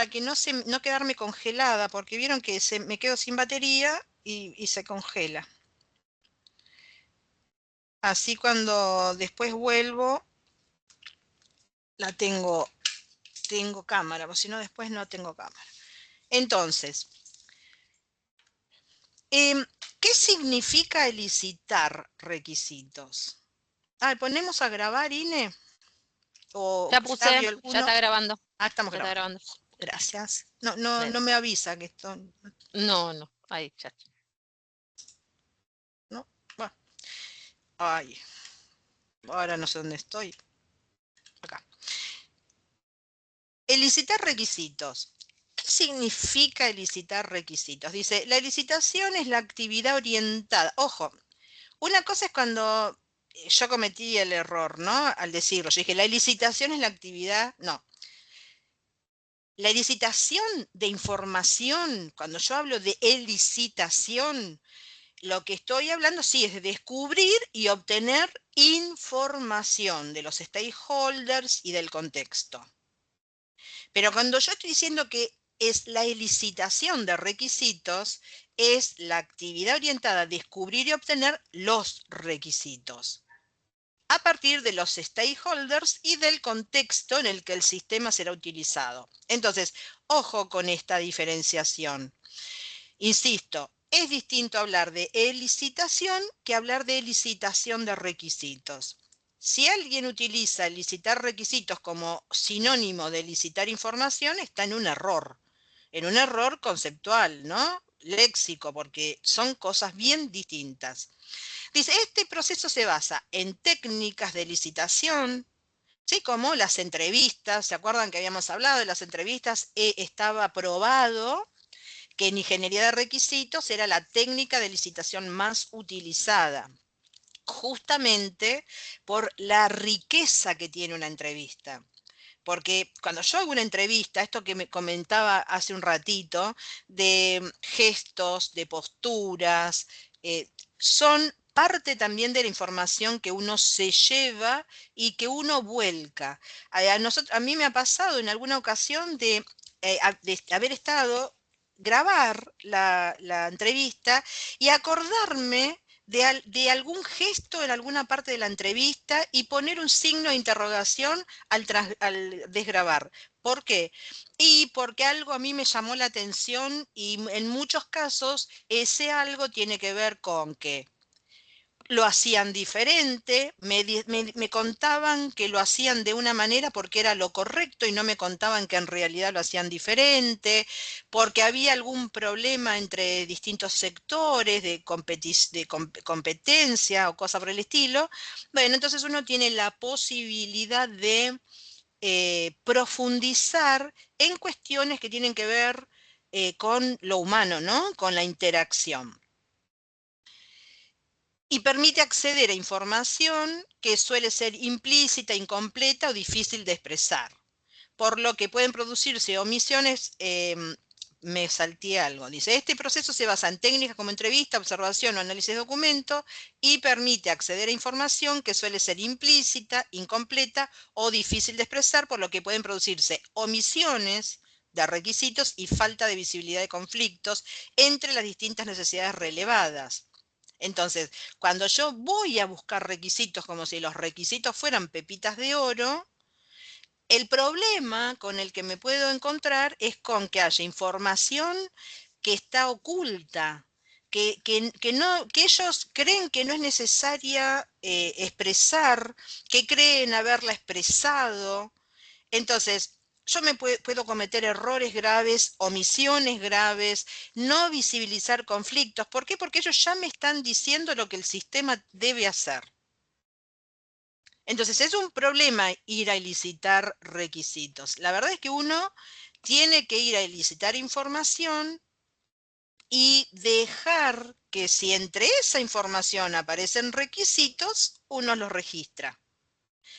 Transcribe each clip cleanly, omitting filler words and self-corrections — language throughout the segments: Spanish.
para que no quedarme congelada, porque vieron que me quedo sin batería y se congela. Así cuando después vuelvo, tengo cámara, porque si no después no tengo cámara. Entonces, ¿qué significa elicitar requisitos? ¿Ponemos a grabar, Ine? ¿O Ya puse, sabe ya alguno? está grabando. Estamos Ya está grabando. grabando. Gracias. Dale. No me avisa que esto... No, ahí, ya. ¿No? Bueno. Ay. Ahora no sé dónde estoy. Acá. Elicitar requisitos. ¿Qué significa elicitar requisitos? Dice, la elicitación es la actividad orientada. Ojo, una cosa es cuando yo cometí el error, ¿no? Al decirlo, yo dije, la elicitación es la actividad... No. La elicitación de información, cuando yo hablo de elicitación, lo que estoy hablando sí es de descubrir y obtener información de los stakeholders y del contexto. Pero cuando yo estoy diciendo que es la elicitación de requisitos, es la actividad orientada a descubrir y obtener los requisitos a partir de los stakeholders y del contexto en el que el sistema será utilizado. Entonces, ojo con esta diferenciación. Insisto, es distinto hablar de elicitación que hablar de elicitación de requisitos. Si alguien utiliza elicitar requisitos como sinónimo de elicitar información, está en un error conceptual, ¿no? Léxico, porque son cosas bien distintas. Dice, este proceso se basa en técnicas de licitación, ¿sí? Como las entrevistas. ¿Se acuerdan que habíamos hablado de las entrevistas? Estaba probado que en ingeniería de requisitos era la técnica de licitación más utilizada, justamente por la riqueza que tiene una entrevista. Porque cuando yo hago una entrevista, esto que me comentaba hace un ratito, de gestos, de posturas, son parte también de la información que uno se lleva y que uno vuelca. A mí me ha pasado en alguna ocasión de haber estado, grabar la entrevista y acordarme de algún gesto en alguna parte de la entrevista y poner un signo de interrogación al desgrabar. ¿Por qué? Y porque algo a mí me llamó la atención y en muchos casos ese algo tiene que ver con que lo hacían diferente, me contaban que lo hacían de una manera porque era lo correcto y no me contaban que en realidad lo hacían diferente, porque había algún problema entre distintos sectores de competencia o cosa por el estilo. Bueno, entonces uno tiene la posibilidad de profundizar en cuestiones que tienen que ver con lo humano, ¿no? Con la interacción. Y permite acceder a información que suele ser implícita, incompleta o difícil de expresar, por lo que pueden producirse omisiones. Me salté algo. Dice, este proceso se basa en técnicas como entrevista, observación o análisis de documento y permite acceder a información que suele ser implícita, incompleta o difícil de expresar, por lo que pueden producirse omisiones de requisitos y falta de visibilidad de conflictos entre las distintas necesidades relevadas. Entonces, cuando yo voy a buscar requisitos como si los requisitos fueran pepitas de oro, el problema con el que me puedo encontrar es con que haya información que está oculta, que ellos creen que no es necesaria expresar, que creen haberla expresado. Entonces, yo puedo cometer errores graves, omisiones graves, no visibilizar conflictos. ¿Por qué? Porque ellos ya me están diciendo lo que el sistema debe hacer. Entonces, es un problema ir a elicitar requisitos. La verdad es que uno tiene que ir a elicitar información y dejar que si entre esa información aparecen requisitos, uno los registra.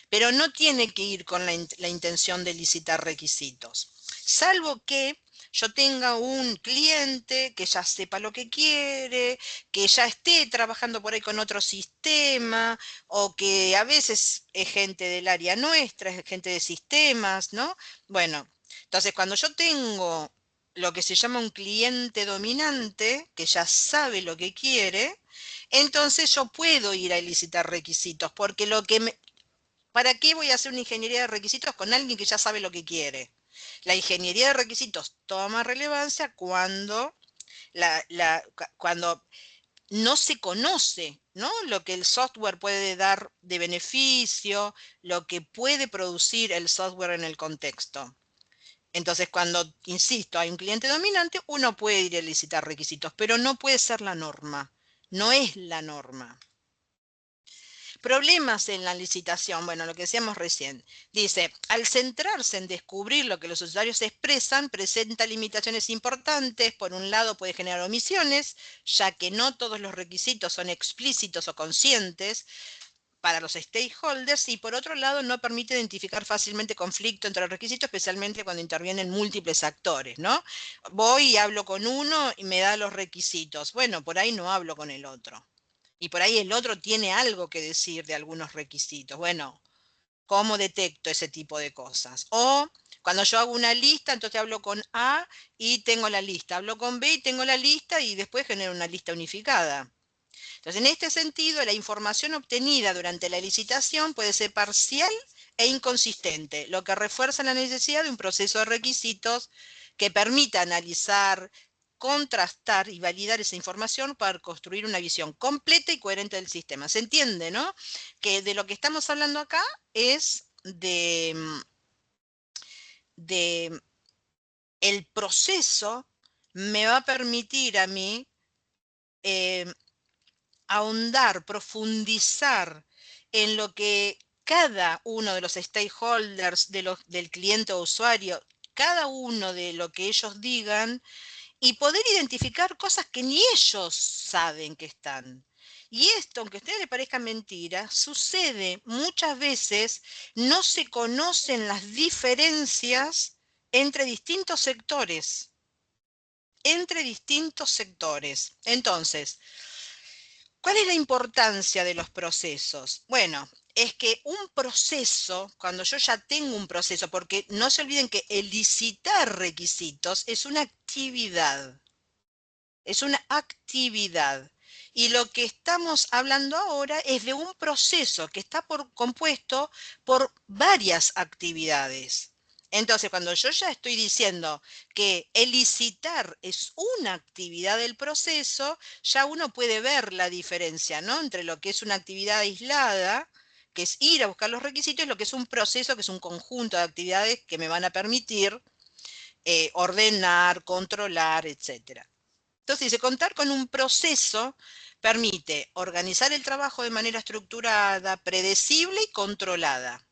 Pero no tiene que ir con la intención de licitar requisitos, salvo que yo tenga un cliente que ya sepa lo que quiere, que ya esté trabajando por ahí con otro sistema, o que a veces es gente del área nuestra, es gente de sistemas, ¿no? Bueno, Entonces, cuando yo tengo lo que se llama un cliente dominante, que ya sabe lo que quiere, entonces yo puedo ir a licitar requisitos, porque ¿para qué voy a hacer una ingeniería de requisitos con alguien que ya sabe lo que quiere? La ingeniería de requisitos toma relevancia cuando no se conoce, ¿no? Lo que el software puede dar de beneficio, lo que puede producir el software en el contexto. Entonces, cuando, insisto, hay un cliente dominante, uno puede ir a licitar requisitos, pero no puede ser la norma. No es la norma. Problemas en la licitación, bueno, lo que decíamos recién. Dice, al centrarse en descubrir lo que los usuarios expresan, presenta limitaciones importantes. Por un lado, puede generar omisiones, ya que no todos los requisitos son explícitos o conscientes para los stakeholders, y por otro lado no permite identificar fácilmente conflicto entre los requisitos, especialmente cuando intervienen múltiples actores, ¿no? Voy y hablo con uno y me da los requisitos. Bueno, por ahí no hablo con el otro. Y por ahí el otro tiene algo que decir de algunos requisitos. Bueno, ¿cómo detecto ese tipo de cosas? O cuando yo hago una lista, entonces hablo con A y tengo la lista. Hablo con B y tengo la lista y después genero una lista unificada. Entonces, en este sentido, la información obtenida durante la licitación puede ser parcial e inconsistente, lo que refuerza la necesidad de un proceso de requisitos que permita analizar, contrastar y validar esa información para construir una visión completa y coherente del sistema. ¿Se entiende, no? Que de lo que estamos hablando acá es de el proceso me va a permitir a mí eh, ahondar, profundizar en lo que cada uno de los stakeholders del cliente o usuario, cada uno de lo que ellos digan, y poder identificar cosas que ni ellos saben que están. Y esto, aunque a ustedes les parezca mentira, sucede muchas veces, no se conocen las diferencias entre distintos sectores. Entre distintos sectores. Entonces, ¿cuál es la importancia de los procesos? Bueno, es que un proceso, cuando yo ya tengo un proceso, porque no se olviden que el licitar requisitos es una actividad, es una actividad. Y lo que estamos hablando ahora es de un proceso que está compuesto por varias actividades. Entonces, cuando yo ya estoy diciendo que el licitar es una actividad del proceso, ya uno puede ver la diferencia, ¿no? Entre lo que es una actividad aislada, que es ir a buscar los requisitos, y lo que es un proceso, que es un conjunto de actividades que me van a permitir ordenar, controlar, etcétera. Entonces dice, contar con un proceso permite organizar el trabajo de manera estructurada, predecible y controlada,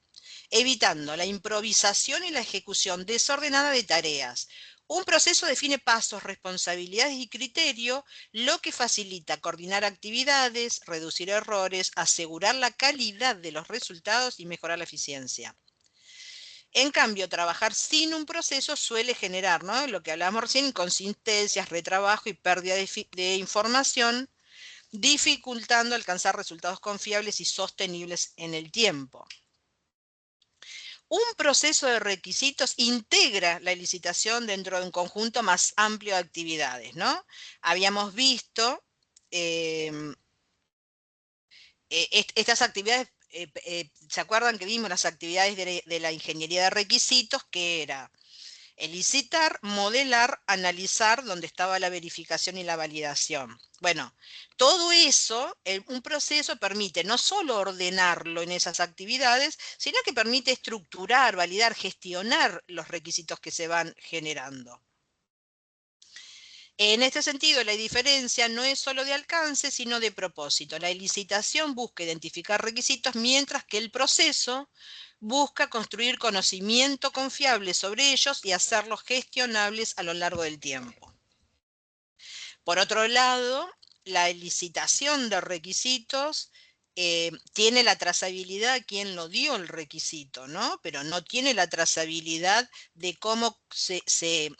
evitando la improvisación y la ejecución desordenada de tareas. Un proceso define pasos, responsabilidades y criterio, lo que facilita coordinar actividades, reducir errores, asegurar la calidad de los resultados y mejorar la eficiencia. En cambio, trabajar sin un proceso suele generar, ¿no?, lo que hablábamos recién, inconsistencias, retrabajo y pérdida de información, dificultando alcanzar resultados confiables y sostenibles en el tiempo. Un proceso de requisitos integra la licitación dentro de un conjunto más amplio de actividades, ¿no? Habíamos visto estas actividades, ¿se acuerdan que vimos las actividades de la ingeniería de requisitos? Que era el licitar, modelar, analizar, donde estaba la verificación y la validación. Bueno, todo eso, un proceso permite no solo ordenarlo en esas actividades, sino que permite estructurar, validar, gestionar los requisitos que se van generando. En este sentido, la diferencia no es solo de alcance, sino de propósito. La licitación busca identificar requisitos, mientras que el proceso busca construir conocimiento confiable sobre ellos y hacerlos gestionables a lo largo del tiempo. Por otro lado, la licitación de requisitos tiene la trazabilidad de quién lo dio el requisito, ¿no? Pero no tiene la trazabilidad de cómo se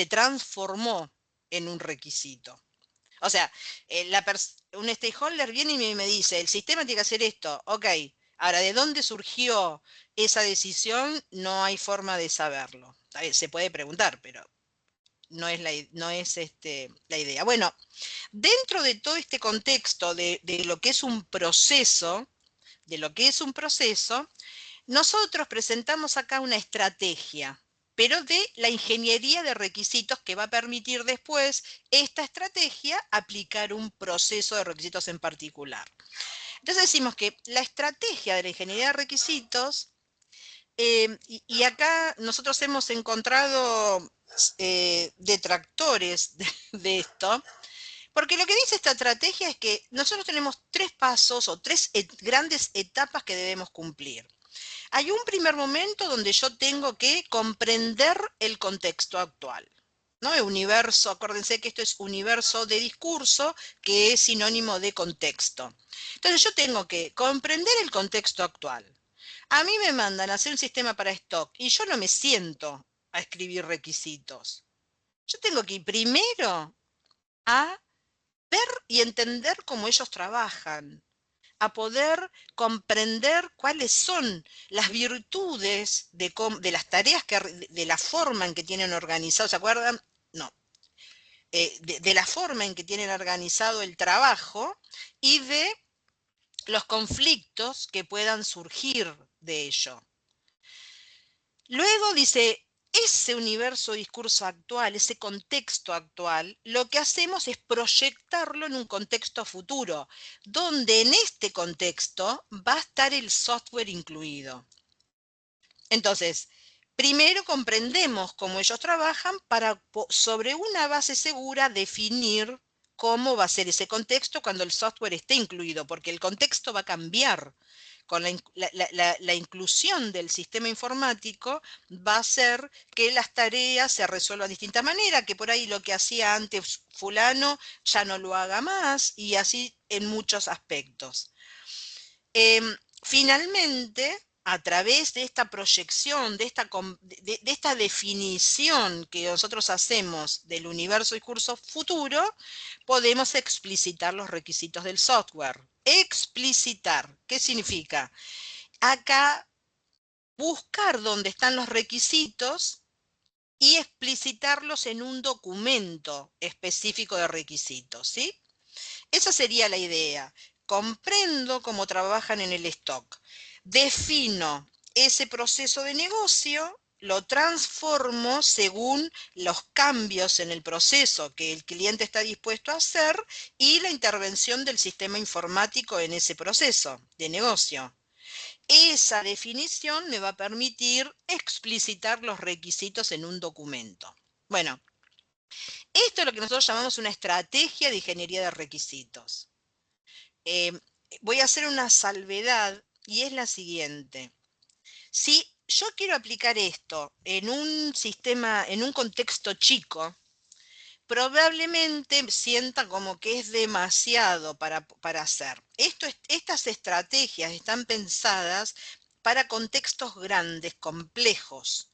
transformó en un requisito. O sea, un stakeholder viene y me dice, el sistema tiene que hacer esto, ok, Ahora, ¿de dónde surgió esa decisión? No hay forma de saberlo. Se puede preguntar, pero no es la idea. Bueno, dentro de todo este contexto de lo que es un proceso, nosotros presentamos acá una estrategia, pero de la ingeniería de requisitos que va a permitir después esta estrategia aplicar un proceso de requisitos en particular. Entonces decimos que la estrategia de la ingeniería de requisitos, y acá nosotros hemos encontrado detractores de esto, porque lo que dice esta estrategia es que nosotros tenemos 3 pasos o 3 grandes etapas que debemos cumplir. Hay un primer momento donde yo tengo que comprender el contexto actual, ¿no? El universo, acuérdense que esto es universo de discurso, que es sinónimo de contexto. Entonces yo tengo que comprender el contexto actual. A mí me mandan a hacer un sistema para stock y yo no me siento a escribir requisitos. Yo tengo que ir primero a ver y entender cómo ellos trabajan, a poder comprender cuáles son las virtudes de las tareas, de la forma en que tienen organizado, ¿se acuerdan? No, de la forma en que tienen organizado el trabajo y de los conflictos que puedan surgir de ello. Luego dice, ese universo discurso actual, ese contexto actual, lo que hacemos es proyectarlo en un contexto futuro, donde en este contexto va a estar el software incluido. Entonces, primero comprendemos cómo ellos trabajan para, sobre una base segura, definir cómo va a ser ese contexto cuando el software esté incluido, porque el contexto va a cambiar. Con la inclusión del sistema informático va a hacer que las tareas se resuelvan de distinta manera, que por ahí lo que hacía antes fulano ya no lo haga más, y así en muchos aspectos. Finalmente, a través de esta proyección, de esta definición que nosotros hacemos del universo discurso futuro, podemos explicitar los requisitos del software. Explicitar, ¿qué significa? Acá buscar dónde están los requisitos y explicitarlos en un documento específico de requisitos, ¿sí? Esa sería la idea. Comprendo cómo trabajan en el stock. Defino ese proceso de negocio, lo transformo según los cambios en el proceso que el cliente está dispuesto a hacer y la intervención del sistema informático en ese proceso de negocio. Esa definición me va a permitir explicitar los requisitos en un documento. Bueno, esto es lo que nosotros llamamos una estrategia de ingeniería de requisitos. Voy a hacer una salvedad y es la siguiente. Si yo quiero aplicar esto en un sistema, en un contexto chico, probablemente sienta como que es demasiado para hacer. Estas estrategias están pensadas para contextos grandes, complejos.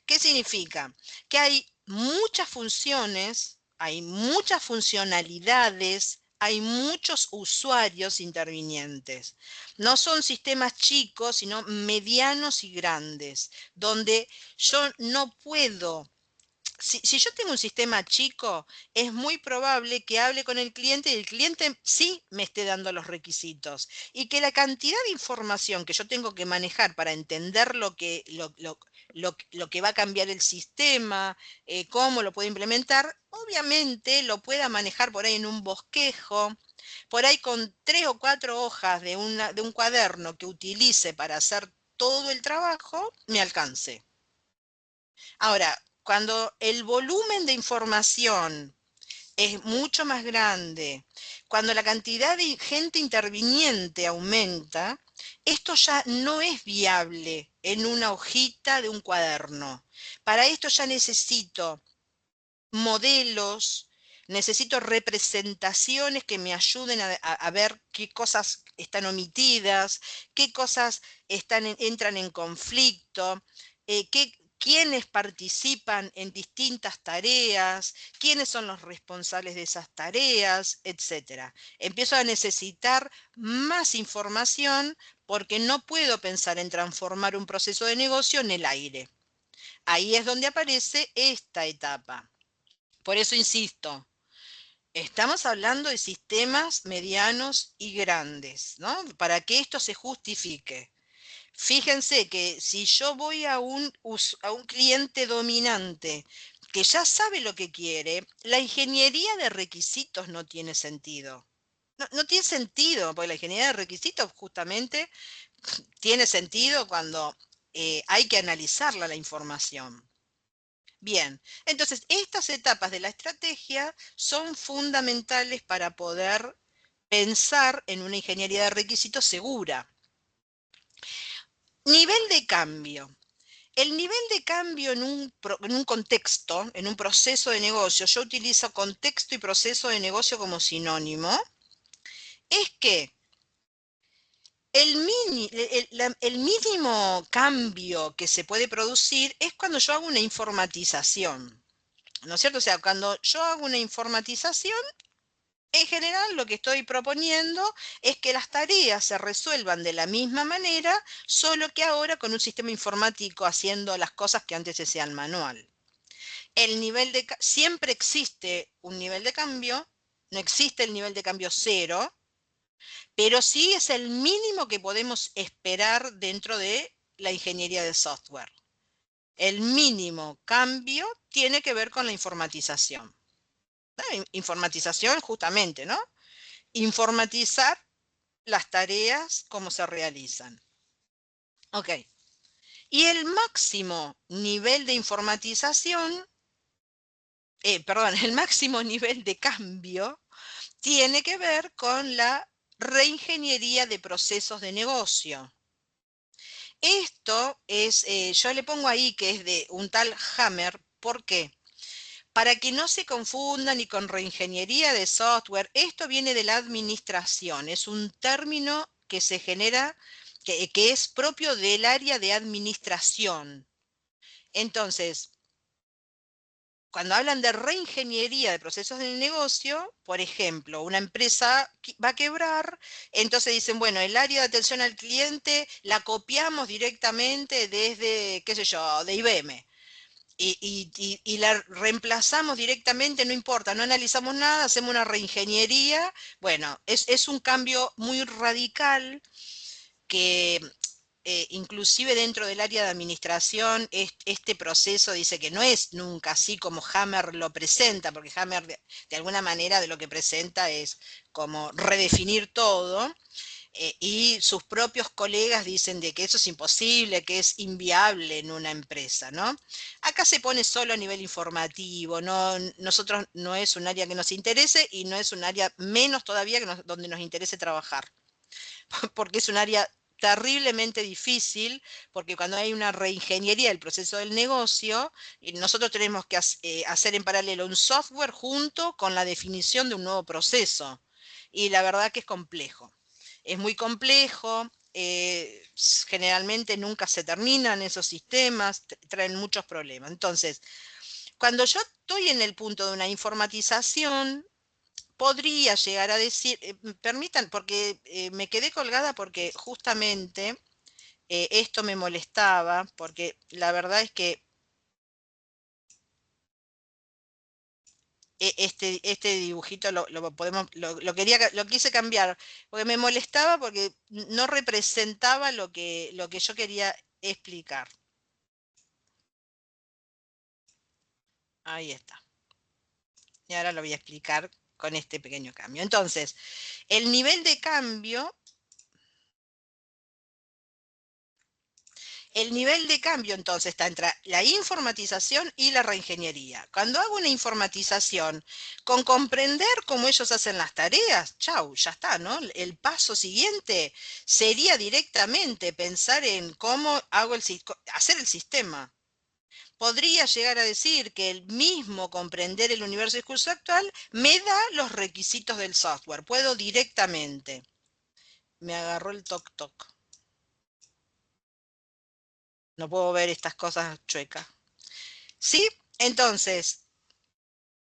¿Qué significa? Que hay muchas funciones, hay muchas funcionalidades, hay muchos usuarios intervinientes. No son sistemas chicos, sino medianos y grandes, donde yo no puedo. Si yo tengo un sistema chico, es muy probable que hable con el cliente y el cliente sí me esté dando los requisitos. Y que la cantidad de información que yo tengo que manejar para entender lo que va a cambiar el sistema, cómo lo puedo implementar, obviamente lo pueda manejar por ahí en un bosquejo, por ahí con 3 o 4 hojas de un cuaderno que utilice para hacer todo el trabajo, me alcance. Ahora, cuando el volumen de información es mucho más grande, cuando la cantidad de gente interviniente aumenta, esto ya no es viable en una hojita de un cuaderno. Para esto ya necesito modelos, necesito representaciones que me ayuden a ver qué cosas están omitidas, qué cosas entran en conflicto, quiénes participan en distintas tareas, quiénes son los responsables de esas tareas, etc. Empiezo a necesitar más información porque no puedo pensar en transformar un proceso de negocio en el aire. Ahí es donde aparece esta etapa. Por eso insisto, estamos hablando de sistemas medianos y grandes, ¿no? Para que esto se justifique. Fíjense que si yo voy a un cliente dominante que ya sabe lo que quiere, la ingeniería de requisitos no tiene sentido. No tiene sentido, porque la ingeniería de requisitos justamente tiene sentido cuando hay que analizarla la información. Bien, entonces estas etapas de la estrategia son fundamentales para poder pensar en una ingeniería de requisitos segura. Nivel de cambio. El nivel de cambio en un contexto, en un proceso de negocio, yo utilizo contexto y proceso de negocio como sinónimo, es que el mínimo cambio que se puede producir es cuando yo hago una informatización, ¿no es cierto? O sea, cuando yo hago una informatización, en general lo que estoy proponiendo es que las tareas se resuelvan de la misma manera, solo que ahora con un sistema informático haciendo las cosas que antes se hacían manual. Siempre existe un nivel de cambio, no existe el nivel de cambio cero, pero sí es el mínimo que podemos esperar dentro de la ingeniería de software. El mínimo cambio tiene que ver con la informatización. Informatización justamente, ¿no? Informatizar las tareas como se realizan. Ok. Y el máximo nivel de informatización, perdón, el máximo nivel de cambio tiene que ver con la reingeniería de procesos de negocio. Esto es, yo le pongo ahí que es de un tal Hammer, ¿por qué? Para que no se confundan ni con reingeniería de software, esto viene de la administración, es un término que se genera, que es propio del área de administración. Entonces, cuando hablan de reingeniería de procesos del negocio, por ejemplo, una empresa va a quebrar, entonces dicen, bueno, el área de atención al cliente la copiamos directamente desde, qué sé yo, de IBM. Y la reemplazamos directamente, no importa, no analizamos nada, hacemos una reingeniería. Bueno, es un cambio muy radical que inclusive dentro del área de administración, este proceso dice que no es nunca así como Hammer lo presenta, porque Hammer de alguna manera de lo que presenta es como redefinir todo, y sus propios colegas dicen de que eso es imposible, que es inviable en una empresa, ¿no? Acá se pone solo a nivel informativo, no, nosotros no es un área que nos interese y no es un área menos todavía que donde nos interese trabajar, porque es un área terriblemente difícil, porque cuando hay una reingeniería del proceso del negocio, nosotros tenemos que hacer en paralelo un software junto con la definición de un nuevo proceso. Y la verdad que es complejo. Es muy complejo, generalmente nunca se terminan esos sistemas, traen muchos problemas. Entonces, cuando yo estoy en el punto de una informatización, podría llegar a decir, permitan, porque me quedé colgada porque justamente esto me molestaba, porque la verdad es que este dibujito lo quise cambiar, porque me molestaba porque no representaba lo que yo quería explicar. Ahí está. Y ahora lo voy a explicar con este pequeño cambio. Entonces, el nivel de cambio. El nivel de cambio entonces está entre la informatización y la reingeniería. Cuando hago una informatización, con comprender cómo ellos hacen las tareas, chau, ya está, ¿no? El paso siguiente sería directamente pensar en cómo hacer el sistema. Podría llegar a decir que el mismo comprender el universo discurso actual me da los requisitos del software. Puedo directamente. Me agarró el toc toc. No puedo ver estas cosas chuecas. ¿Sí? Entonces,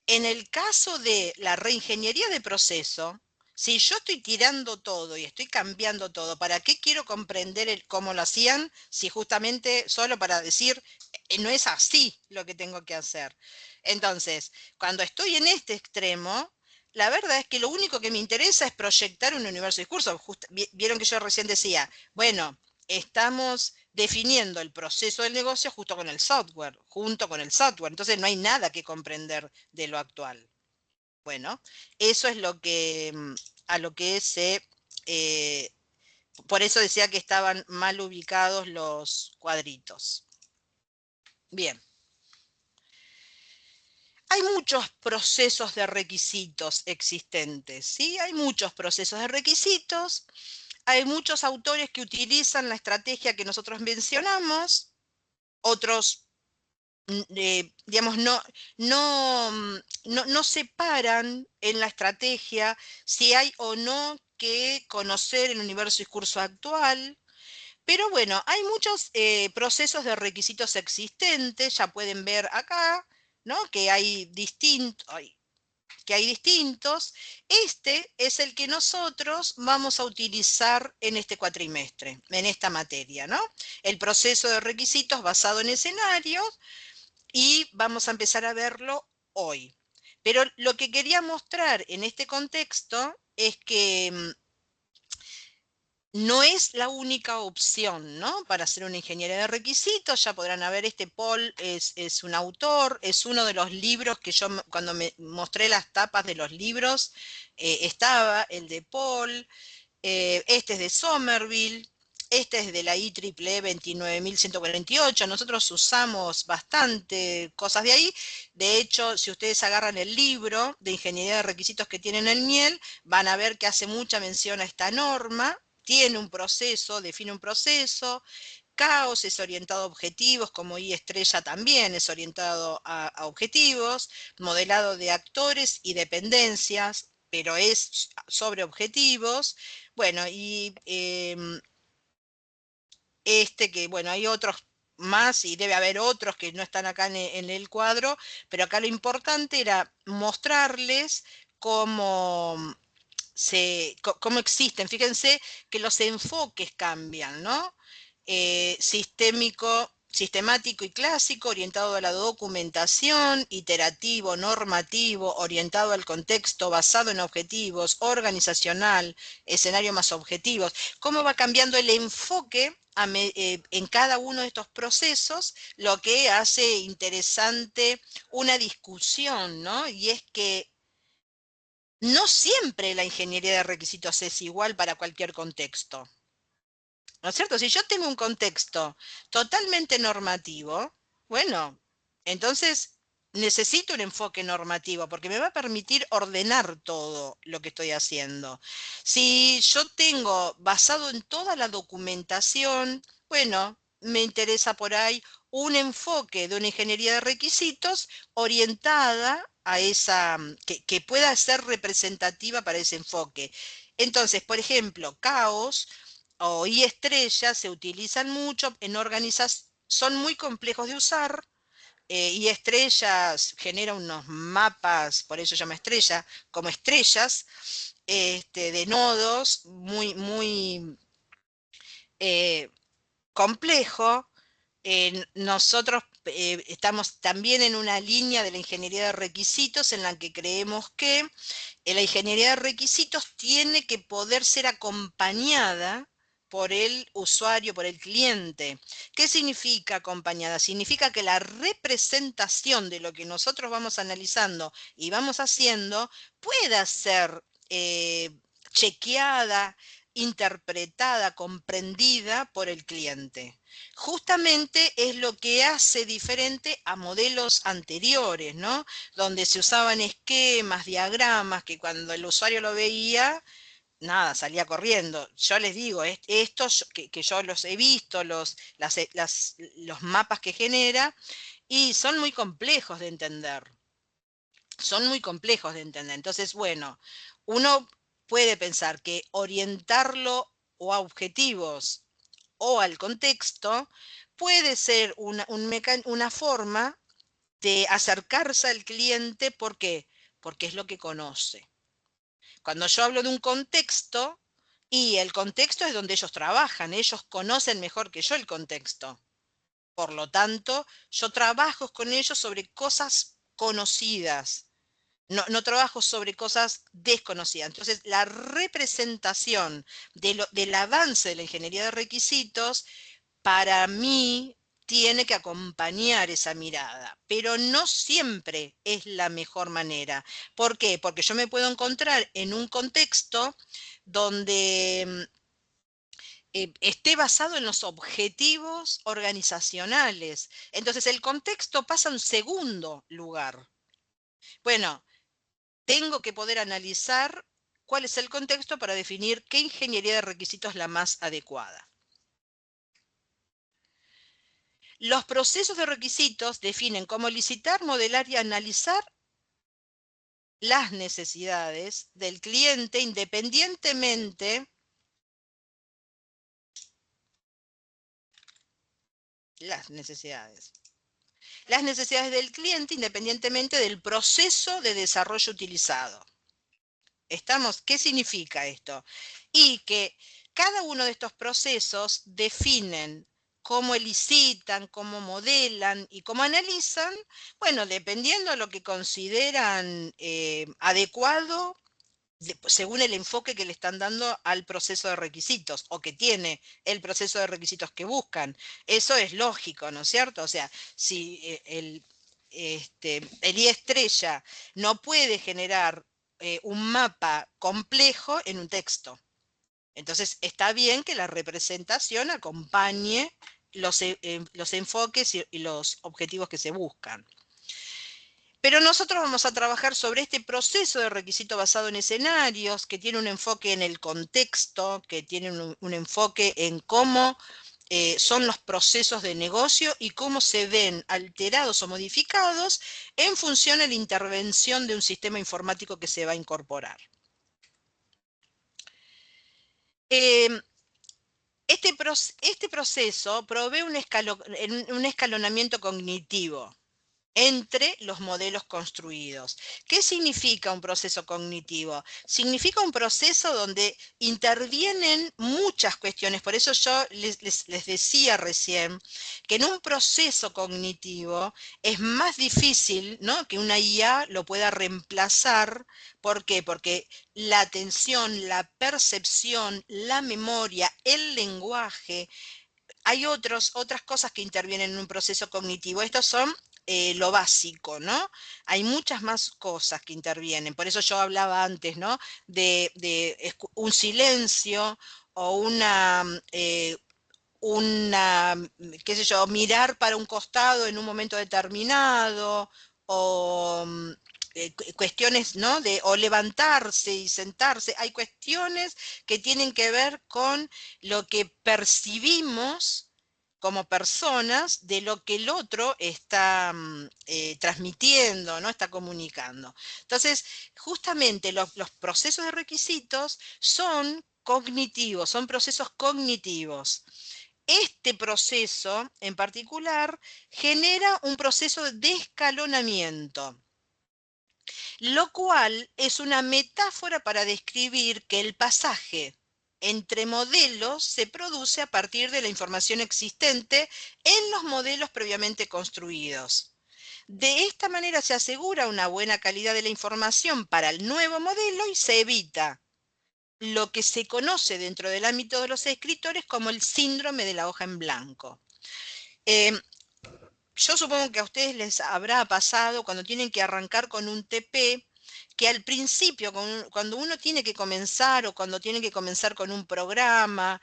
en el caso de la reingeniería de proceso, si yo estoy tirando todo y estoy cambiando todo, ¿para qué quiero comprender cómo lo hacían? Si justamente solo para decir, no es así lo que tengo que hacer. Entonces, cuando estoy en este extremo, la verdad es que lo único que me interesa es proyectar un universo de discurso. Vieron que yo recién decía, bueno, estamos definiendo el proceso del negocio justo con el software, junto con el software. Entonces no hay nada que comprender de lo actual. Bueno, eso es lo que a lo que se por eso decía que estaban mal ubicados los cuadritos. Bien. Hay muchos procesos de requisitos existentes, ¿sí? Hay muchos procesos de requisitos, hay muchos autores que utilizan la estrategia que nosotros mencionamos, otros digamos, no separan en la estrategia si hay o no que conocer el universo discurso actual. Pero bueno, hay muchos procesos de requisitos existentes, ya pueden ver acá, ¿no? Que hay distintos. Este es el que nosotros vamos a utilizar en este cuatrimestre, en esta materia, ¿no? El proceso de requisitos basado en escenarios, y vamos a empezar a verlo hoy. Pero lo que quería mostrar en este contexto es que no es la única opción, ¿no? Para hacer una ingeniería de requisitos. Ya podrán ver, Paul es un autor, es uno de los libros que yo, cuando me mostré las tapas de los libros, estaba el de Paul, este es de Somerville, este es de la IEEE 29148. Nosotros usamos bastante cosas de ahí. De hecho, si ustedes agarran el libro de ingeniería de requisitos que tienen en Miel, van a ver que hace mucha mención a esta norma. Tiene un proceso, define un proceso. Caos es orientado a objetivos, como I estrella también es orientado a objetivos. Modelado de actores y dependencias, pero es sobre objetivos. Bueno, y que, bueno, hay otros más y debe haber otros que no están acá en el cuadro, pero acá lo importante era mostrarles cómo cómo existen. Fíjense que los enfoques cambian, ¿no? Sistemático y clásico, orientado a la documentación, iterativo, normativo, orientado al contexto, basado en objetivos, organizacional, escenario más objetivos. ¿Cómo va cambiando el enfoque en cada uno de estos procesos? Lo que hace interesante una discusión, ¿no? Y es que no siempre la ingeniería de requisitos es igual para cualquier contexto, ¿no es cierto? Si yo tengo un contexto totalmente normativo, bueno, entonces necesito un enfoque normativo porque me va a permitir ordenar todo lo que estoy haciendo. Si yo tengo basado en toda la documentación, bueno, me interesa por ahí un enfoque de una ingeniería de requisitos orientada a esa, que pueda ser representativa para ese enfoque. Entonces, por ejemplo, caos o y estrellas se utilizan mucho en organizaciones, son muy complejos de usar. Y estrellas genera unos mapas, por eso se llama estrella, como estrellas, de nodos muy eh, complejo. Nosotros estamos también en una línea de la ingeniería de requisitos en la que creemos que la ingeniería de requisitos tiene que poder ser acompañada por el usuario, por el cliente. ¿Qué significa acompañada? Significa que la representación de lo que nosotros vamos analizando y vamos haciendo pueda ser chequeada, interpretada, comprendida por el cliente. Justamente es lo que hace diferente a modelos anteriores, ¿no? Donde se usaban esquemas, diagramas, que cuando el usuario lo veía, nada, salía corriendo. Yo les digo, estos que yo los he visto, los mapas que genera, y son muy complejos de entender. Son muy complejos de entender. Entonces, bueno, uno puede pensar que orientarlo o a objetivos o al contexto puede ser una forma de acercarse al cliente. ¿Por qué? Porque es lo que conoce. Cuando yo hablo de un contexto, y el contexto es donde ellos trabajan, ellos conocen mejor que yo el contexto. Por lo tanto, yo trabajo con ellos sobre cosas conocidas, no trabajo sobre cosas desconocidas. Entonces, la representación del avance de la ingeniería de requisitos, para mí, tiene que acompañar esa mirada, pero no siempre es la mejor manera. ¿Por qué? Porque yo me puedo encontrar en un contexto donde esté basado en los objetivos organizacionales. Entonces el contexto pasa a un segundo lugar. Bueno, tengo que poder analizar cuál es el contexto para definir qué ingeniería de requisitos es la más adecuada. Los procesos de requisitos definen cómo licitar, modelar y analizar las necesidades del cliente independientemente las necesidades. Las necesidades del cliente independientemente del proceso de desarrollo utilizado. ¿Estamos? ¿Qué significa esto? Y que cada uno de estos procesos definen cómo elicitan, cómo modelan y cómo analizan, bueno, dependiendo de lo que consideran adecuado según el enfoque que le están dando al proceso de requisitos o que tiene el proceso de requisitos que buscan. Eso es lógico, ¿no es cierto? O sea, si el I estrella no puede generar un mapa complejo en un texto. Entonces, está bien que la representación acompañe los enfoques y los objetivos que se buscan. Pero nosotros vamos a trabajar sobre este proceso de requisito basado en escenarios, que tiene un enfoque en el contexto, que tiene un enfoque en cómo son los procesos de negocio y cómo se ven alterados o modificados en función de la intervención de un sistema informático que se va a incorporar. Este proceso provee un escalonamiento cognitivo entre los modelos construidos. ¿Qué significa un proceso cognitivo? Significa un proceso donde intervienen muchas cuestiones. Por eso yo les decía recién que en un proceso cognitivo es más difícil, ¿no?, que una IA lo pueda reemplazar. ¿Por qué? Porque la atención, la percepción, la memoria, el lenguaje, hay otras cosas que intervienen en un proceso cognitivo. Estos son lo básico, ¿no? Hay muchas más cosas que intervienen. Por eso yo hablaba antes, ¿no?, de un silencio o qué sé yo, mirar para un costado en un momento determinado, o cuestiones, ¿no?, o levantarse y sentarse. Hay cuestiones que tienen que ver con lo que percibimos como personas de lo que el otro está transmitiendo, ¿no?, está comunicando. Entonces, justamente los procesos de requisitos son cognitivos, son procesos cognitivos. Este proceso en particular genera un proceso de escalonamiento, lo cual es una metáfora para describir que el pasaje entre modelos se produce a partir de la información existente en los modelos previamente construidos. De esta manera se asegura una buena calidad de la información para el nuevo modelo y se evita lo que se conoce dentro del ámbito de los escritores como el síndrome de la hoja en blanco. Yo supongo que a ustedes les habrá pasado cuando tienen que arrancar con un TP, que al principio, cuando uno tiene que comenzar o cuando tiene que comenzar con un programa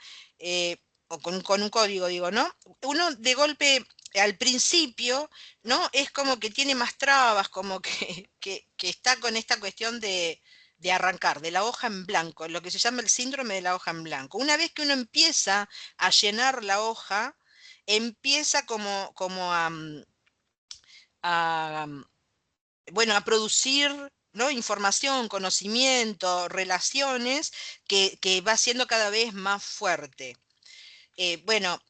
o con un código, digo, ¿no? Uno de golpe al principio, ¿no?, es como que tiene más trabas, como que está con esta cuestión de arrancar, de la hoja en blanco, lo que se llama el síndrome de la hoja en blanco. Una vez que uno empieza a llenar la hoja, empieza como a, bueno, a producir, ¿no?, información, conocimiento, relaciones que va siendo cada vez más fuerte. Bueno,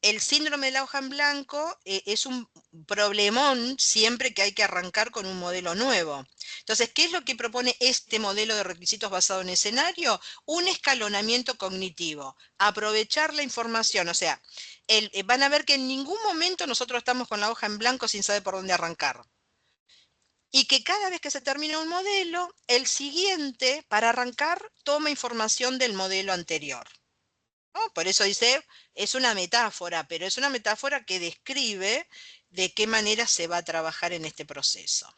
el síndrome de la hoja en blanco es un problemón siempre que hay que arrancar con un modelo nuevo. Entonces, ¿qué es lo que propone este modelo de requisitos basado en escenario? Un escalonamiento cognitivo, aprovechar la información, o sea, van a ver que en ningún momento nosotros estamos con la hoja en blanco sin saber por dónde arrancar. Y que cada vez que se termina un modelo, el siguiente, para arrancar, toma información del modelo anterior, ¿no? Por eso dice, es una metáfora, pero es una metáfora que describe de qué manera se va a trabajar en este proceso.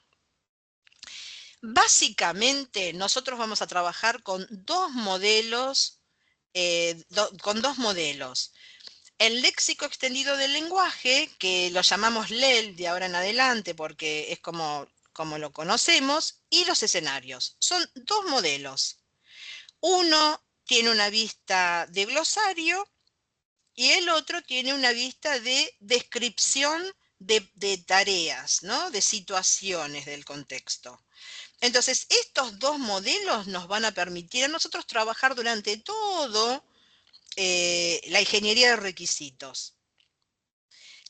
Básicamente, nosotros vamos a trabajar con dos modelos, El léxico extendido del lenguaje, que lo llamamos LEL de ahora en adelante porque es como lo conocemos, y los escenarios. Son dos modelos. Uno tiene una vista de glosario y el otro tiene una vista de descripción de tareas, ¿no? De situaciones del contexto. Entonces, estos dos modelos nos van a permitir a nosotros trabajar durante todo la ingeniería de requisitos.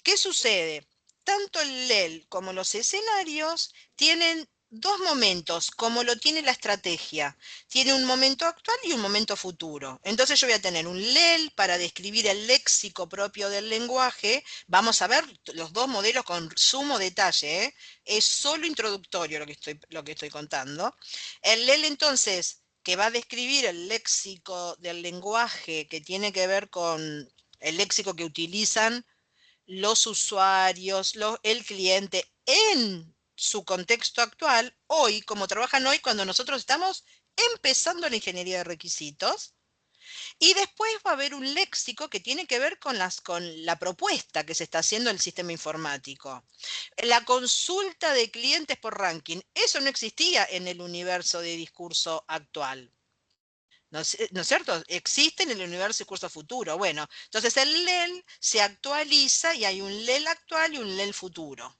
¿Qué sucede? Tanto el LEL como los escenarios tienen dos momentos, como lo tiene la estrategia. Tiene un momento actual y un momento futuro. Entonces yo voy a tener un LEL para describir el léxico propio del lenguaje. Vamos a ver los dos modelos con sumo detalle, ¿eh? Es solo introductorio lo que estoy contando. El LEL entonces, que va a describir el léxico del lenguaje que tiene que ver con el léxico que utilizan los usuarios, el cliente en su contexto actual, hoy, como trabajan hoy, cuando nosotros estamos empezando la ingeniería de requisitos. Y después va a haber un léxico que tiene que ver con la propuesta que se está haciendo el sistema informático. La consulta de clientes por ranking, eso no existía en el universo de discurso actual. ¿No es cierto? Existe en el universo de curso futuro. Bueno, entonces el LEL se actualiza y hay un LEL actual y un LEL futuro.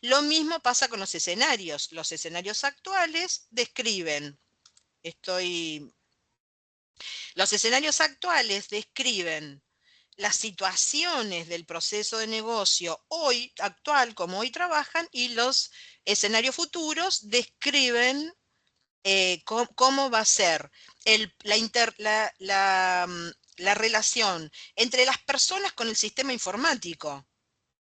Lo mismo pasa con los escenarios. Los escenarios actuales los escenarios actuales describen las situaciones del proceso de negocio hoy, actual, como hoy trabajan, y los escenarios futuros describen cómo va a ser la relación entre las personas con el sistema informático.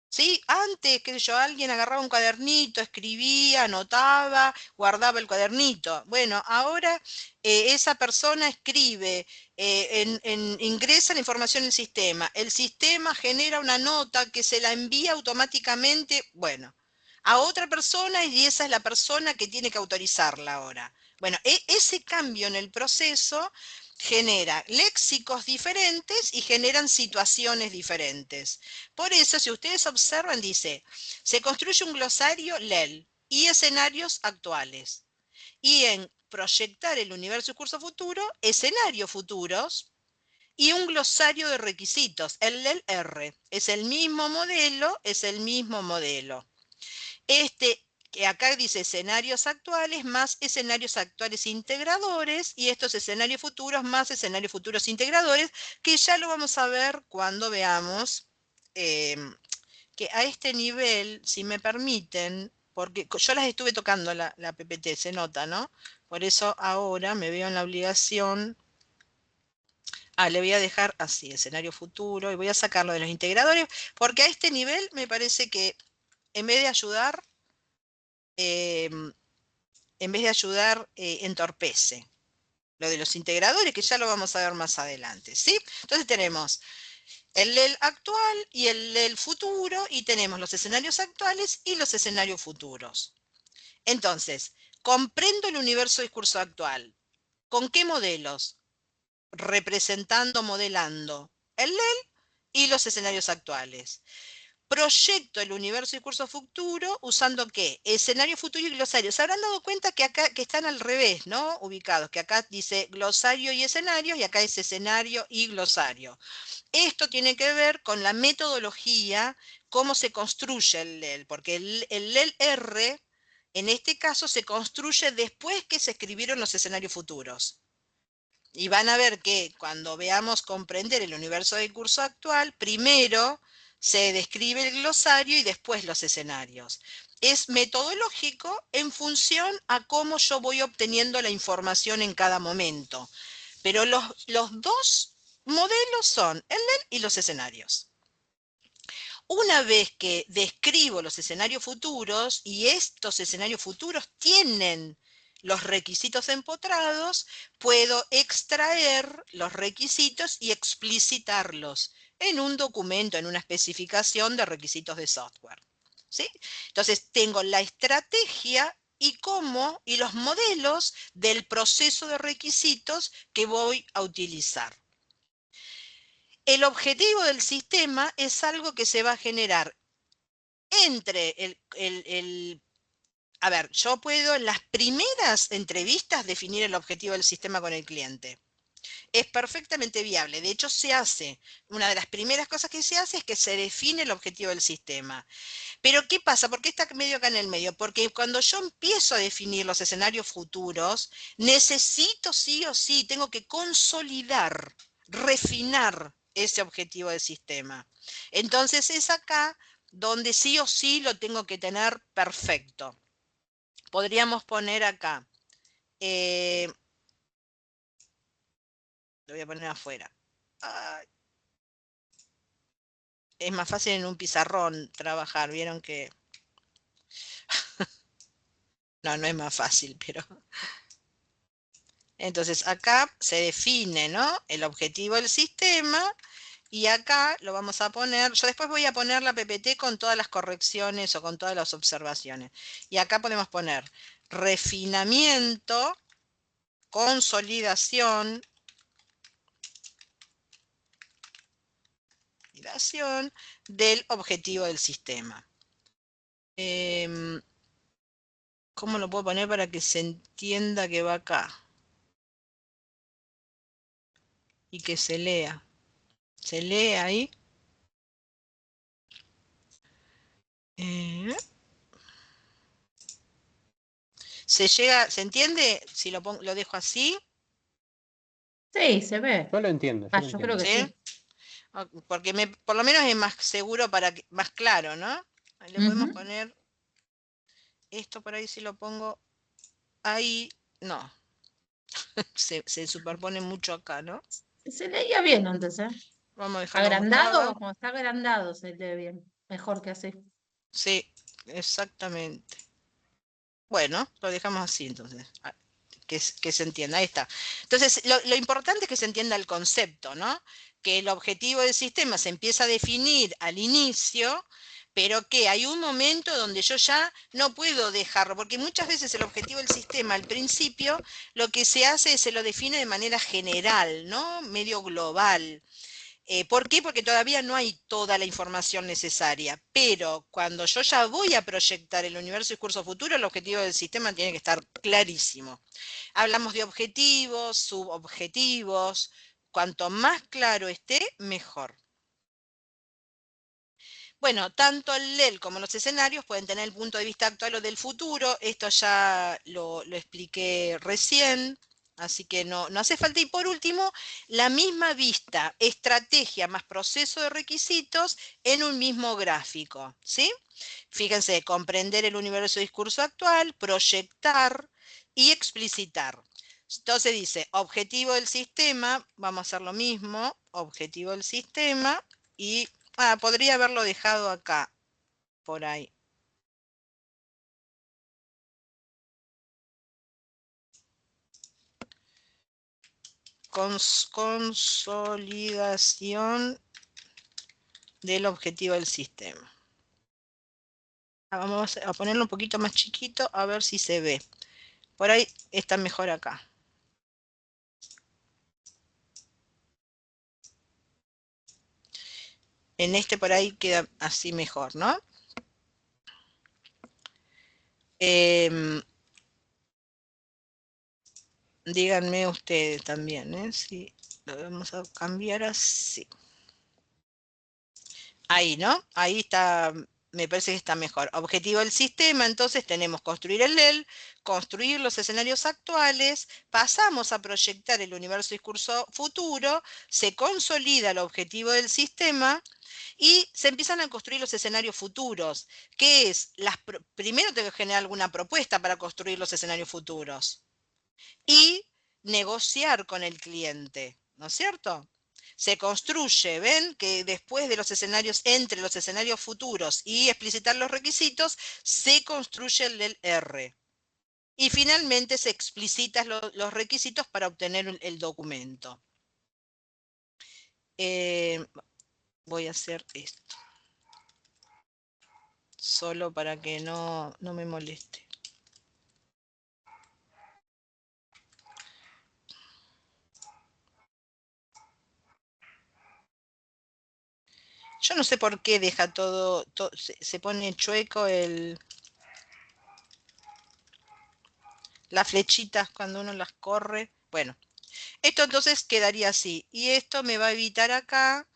¿Sí? Antes, qué sé yo, alguien agarraba un cuadernito, escribía, anotaba, guardaba el cuadernito. Bueno, ahora esa persona escribe, ingresa la información en el sistema genera una nota que se la envía automáticamente, bueno, a otra persona y esa es la persona que tiene que autorizarla ahora. Bueno, ese cambio en el proceso genera léxicos diferentes y generan situaciones diferentes. Por eso, si ustedes observan, dice, se construye un glosario LEL y escenarios actuales. Y en proyectar el universo y curso futuro, escenarios futuros y un glosario de requisitos, el LEL-R. Es el mismo modelo, es el mismo modelo. Que acá dice escenarios actuales más escenarios actuales integradores y estos escenarios futuros más escenarios futuros integradores, que ya lo vamos a ver cuando veamos que a este nivel, si me permiten, porque yo las estuve tocando la PPT, se nota, ¿no? Por eso ahora me veo en la obligación. Le voy a dejar así, escenario futuro, y voy a sacarlo de los integradores, porque a este nivel me parece que en vez de ayudar, entorpece. Lo de los integradores, que ya lo vamos a ver más adelante, ¿sí? Entonces tenemos el LEL actual y el LEL futuro, y tenemos los escenarios actuales y los escenarios futuros. Entonces, comprendo el universo discurso actual. ¿Con qué modelos? Representando, modelando el LEL y los escenarios actuales. Proyecto el universo y curso futuro usando ¿qué? Escenario futuro y glosario. Se habrán dado cuenta que acá que están al revés, ¿no? Ubicados, que acá dice glosario y escenario y acá es escenario y glosario. Esto tiene que ver con la metodología, cómo se construye el LEL, porque el LEL-R en este caso se construye después que se escribieron los escenarios futuros. Y van a ver que cuando veamos comprender el universo del curso actual, primero se describe el glosario y después los escenarios. Es metodológico en función a cómo yo voy obteniendo la información en cada momento. Pero los dos modelos son el NEL y los escenarios. Una vez que describo los escenarios futuros y estos escenarios futuros tienen los requisitos empotrados, puedo extraer los requisitos y explicitarlos en un documento, en una especificación de requisitos de software. ¿Sí? Entonces tengo la estrategia y cómo y los modelos del proceso de requisitos que voy a utilizar. El objetivo del sistema es algo que se va a generar entre a ver, yo puedo en las primeras entrevistas definir el objetivo del sistema con el cliente. Es perfectamente viable. De hecho, se hace. Una de las primeras cosas que se hace es que se define el objetivo del sistema. Pero ¿qué pasa? ¿Por qué está medio acá en el medio? Porque cuando yo empiezo a definir los escenarios futuros, necesito sí o sí, tengo que consolidar, refinar ese objetivo del sistema. Entonces es acá donde sí o sí lo tengo que tener perfecto. Podríamos poner acá, lo voy a poner afuera. Ay, es más fácil en un pizarrón trabajar, vieron que... No, no es más fácil, pero... Entonces acá se define, ¿no?, el objetivo del sistema y acá lo vamos a poner, yo después voy a poner la PPT con todas las correcciones o con todas las observaciones. Y acá podemos poner refinamiento, consolidación, del objetivo del sistema. ¿Cómo lo puedo poner para que se entienda que va acá? Y que se lea. ¿Se lee ahí? ¿Se entiende si lo dejo así? Sí, se ve. Yo lo entiendo, yo Ah, lo yo entiendo. creo que ¿Sí? sí. Porque por lo menos es más seguro, más claro, ¿no? Le podemos Ujú. poner esto por ahí, si lo pongo ahí, no. se superpone mucho acá, ¿no? Se leía bien antes, ¿eh? Vamos a dejarlo como Agrandado, estaba. como está agrandado, se lee bien. Mejor que así. Sí, exactamente. Bueno, lo dejamos así entonces. Que se entienda, ahí está. Entonces, lo importante es que se entienda el concepto, ¿no? Que el objetivo del sistema se empieza a definir al inicio, pero que hay un momento donde yo ya no puedo dejarlo, porque muchas veces el objetivo del sistema al principio lo que se hace es se lo define de manera general, ¿no? Medio global. ¿Por qué? Porque todavía no hay toda la información necesaria, pero cuando yo ya voy a proyectar el universo y curso futuro, el objetivo del sistema tiene que estar clarísimo. Hablamos de objetivos, subobjetivos, cuanto más claro esté, mejor. Bueno, tanto el LEL como los escenarios pueden tener el punto de vista actual o del futuro, esto ya lo expliqué recién. Así que no hace falta. Y por último, la misma vista, estrategia más proceso de requisitos en un mismo gráfico, ¿sí? Fíjense, comprender el universo de discurso actual, proyectar y explicitar. Entonces dice, objetivo del sistema, vamos a hacer lo mismo, objetivo del sistema y podría haberlo dejado acá, por ahí. Consolidación del objetivo del sistema. Vamos a ponerlo un poquito más chiquito a ver si se ve. Por ahí está mejor acá. En este por ahí queda así mejor, ¿no? Díganme ustedes también, ¿eh? Si lo vamos a cambiar así. Ahí, ¿no? Ahí está me parece que está mejor. Objetivo del sistema, entonces tenemos construir el LEL, construir los escenarios actuales, pasamos a proyectar el universo discurso futuro, se consolida el objetivo del sistema y se empiezan a construir los escenarios futuros, que es, primero tengo que generar alguna propuesta para construir los escenarios futuros y negociar con el cliente, ¿no es cierto? Se construye, ven que después de los escenarios, entre los escenarios futuros y explicitar los requisitos, se construye el R. Y finalmente se explicitan los requisitos para obtener el documento. Voy a hacer esto. Solo para que no me moleste. Yo no sé por qué deja todo se pone chueco las flechitas cuando uno las corre. Bueno, esto entonces quedaría así. Y esto me va a evitar acá.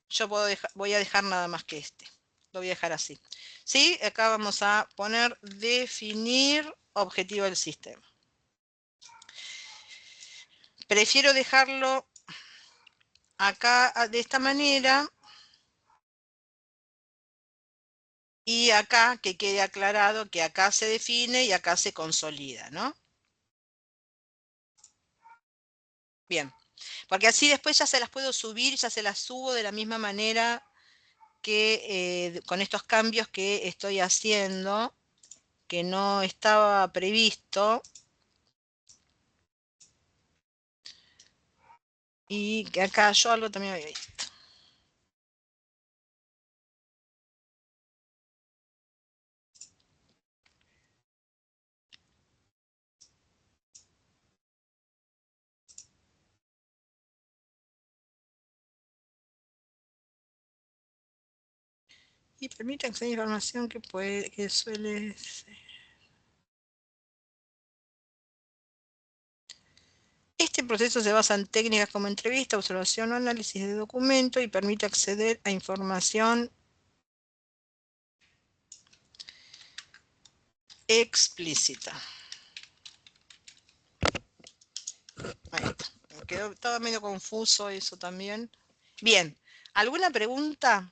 Yo voy a dejar nada más que este. Lo voy a dejar así. ¿Sí? Acá vamos a poner definir objetivo del sistema. Prefiero dejarlo acá de esta manera. Y acá que quede aclarado que acá se define y acá se consolida, ¿no? Bien. Porque así después ya se las puedo subir, ya se las subo de la misma manera que con estos cambios que estoy haciendo, que no estaba previsto. Y que acá yo algo también había visto. Y permite acceder a información que suele ser. Este proceso se basa en técnicas como entrevista, observación o análisis de documento y permite acceder a información explícita. Ahí está. Estaba medio confuso eso también. Bien, ¿alguna pregunta?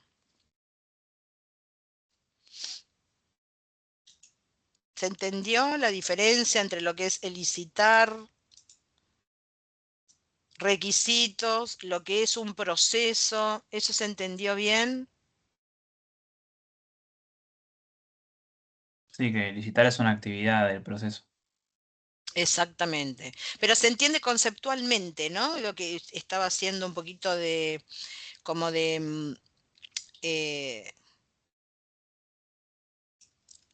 ¿Se entendió la diferencia entre lo que es elicitar requisitos, lo que es un proceso? ¿Eso se entendió bien? Sí, que licitar es una actividad del proceso. Exactamente. Pero se entiende conceptualmente, ¿no? Lo que estaba haciendo un poquito de, como de, eh,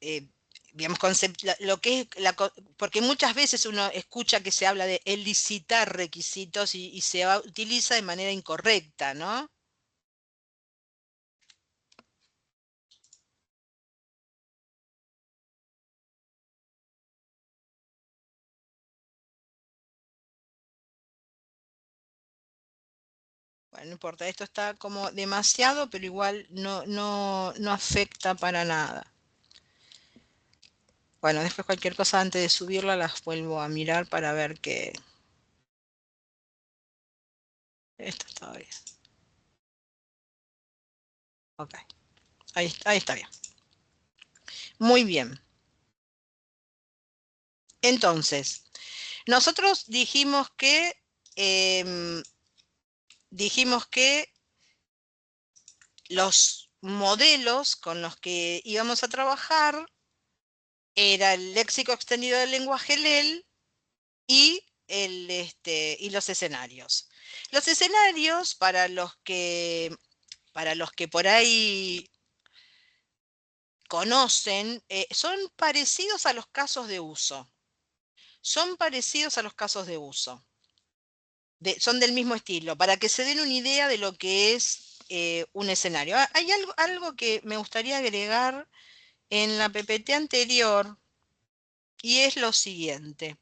eh, digamos, lo que es, porque muchas veces uno escucha que se habla de elicitar requisitos y se utiliza de manera incorrecta, ¿no? Bueno, no importa, esto está como demasiado, pero igual no afecta para nada. Bueno, después cualquier cosa antes de subirla las vuelvo a mirar para ver que esto está bien. Ok, ahí está bien. Muy bien. Entonces, nosotros dijimos que los modelos con los que íbamos a trabajar era el léxico extendido del lenguaje LEL y, y los escenarios. Los escenarios, para los que por ahí conocen, son parecidos a los casos de uso. Son parecidos a los casos de uso. Son del mismo estilo, para que se den una idea de lo que es un escenario. Hay algo que me gustaría agregar en la PPT anterior y es lo siguiente.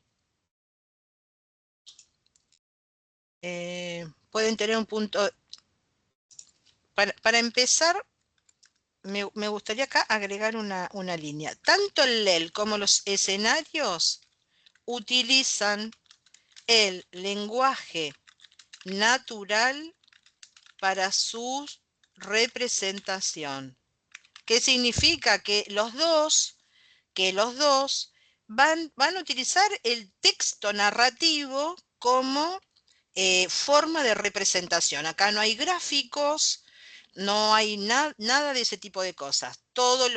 Pueden tener un punto. Para empezar, me gustaría acá agregar una línea. Tanto el LEL como los escenarios utilizan el lenguaje natural para su representación. ¿Qué significa? Que los dos van a utilizar el texto narrativo como forma de representación. Acá no hay gráficos, no hay nada de ese tipo de cosas. Todo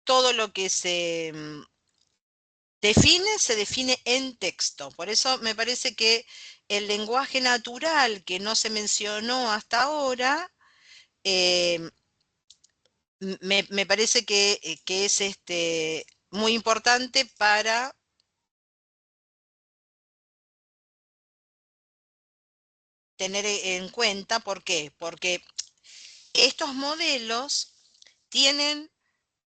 todo lo que se define, se define en texto. Por eso me parece que el lenguaje natural que no se mencionó hasta ahora, eh, me parece que es muy importante para tener en cuenta. ¿Por qué? Porque estos modelos tienen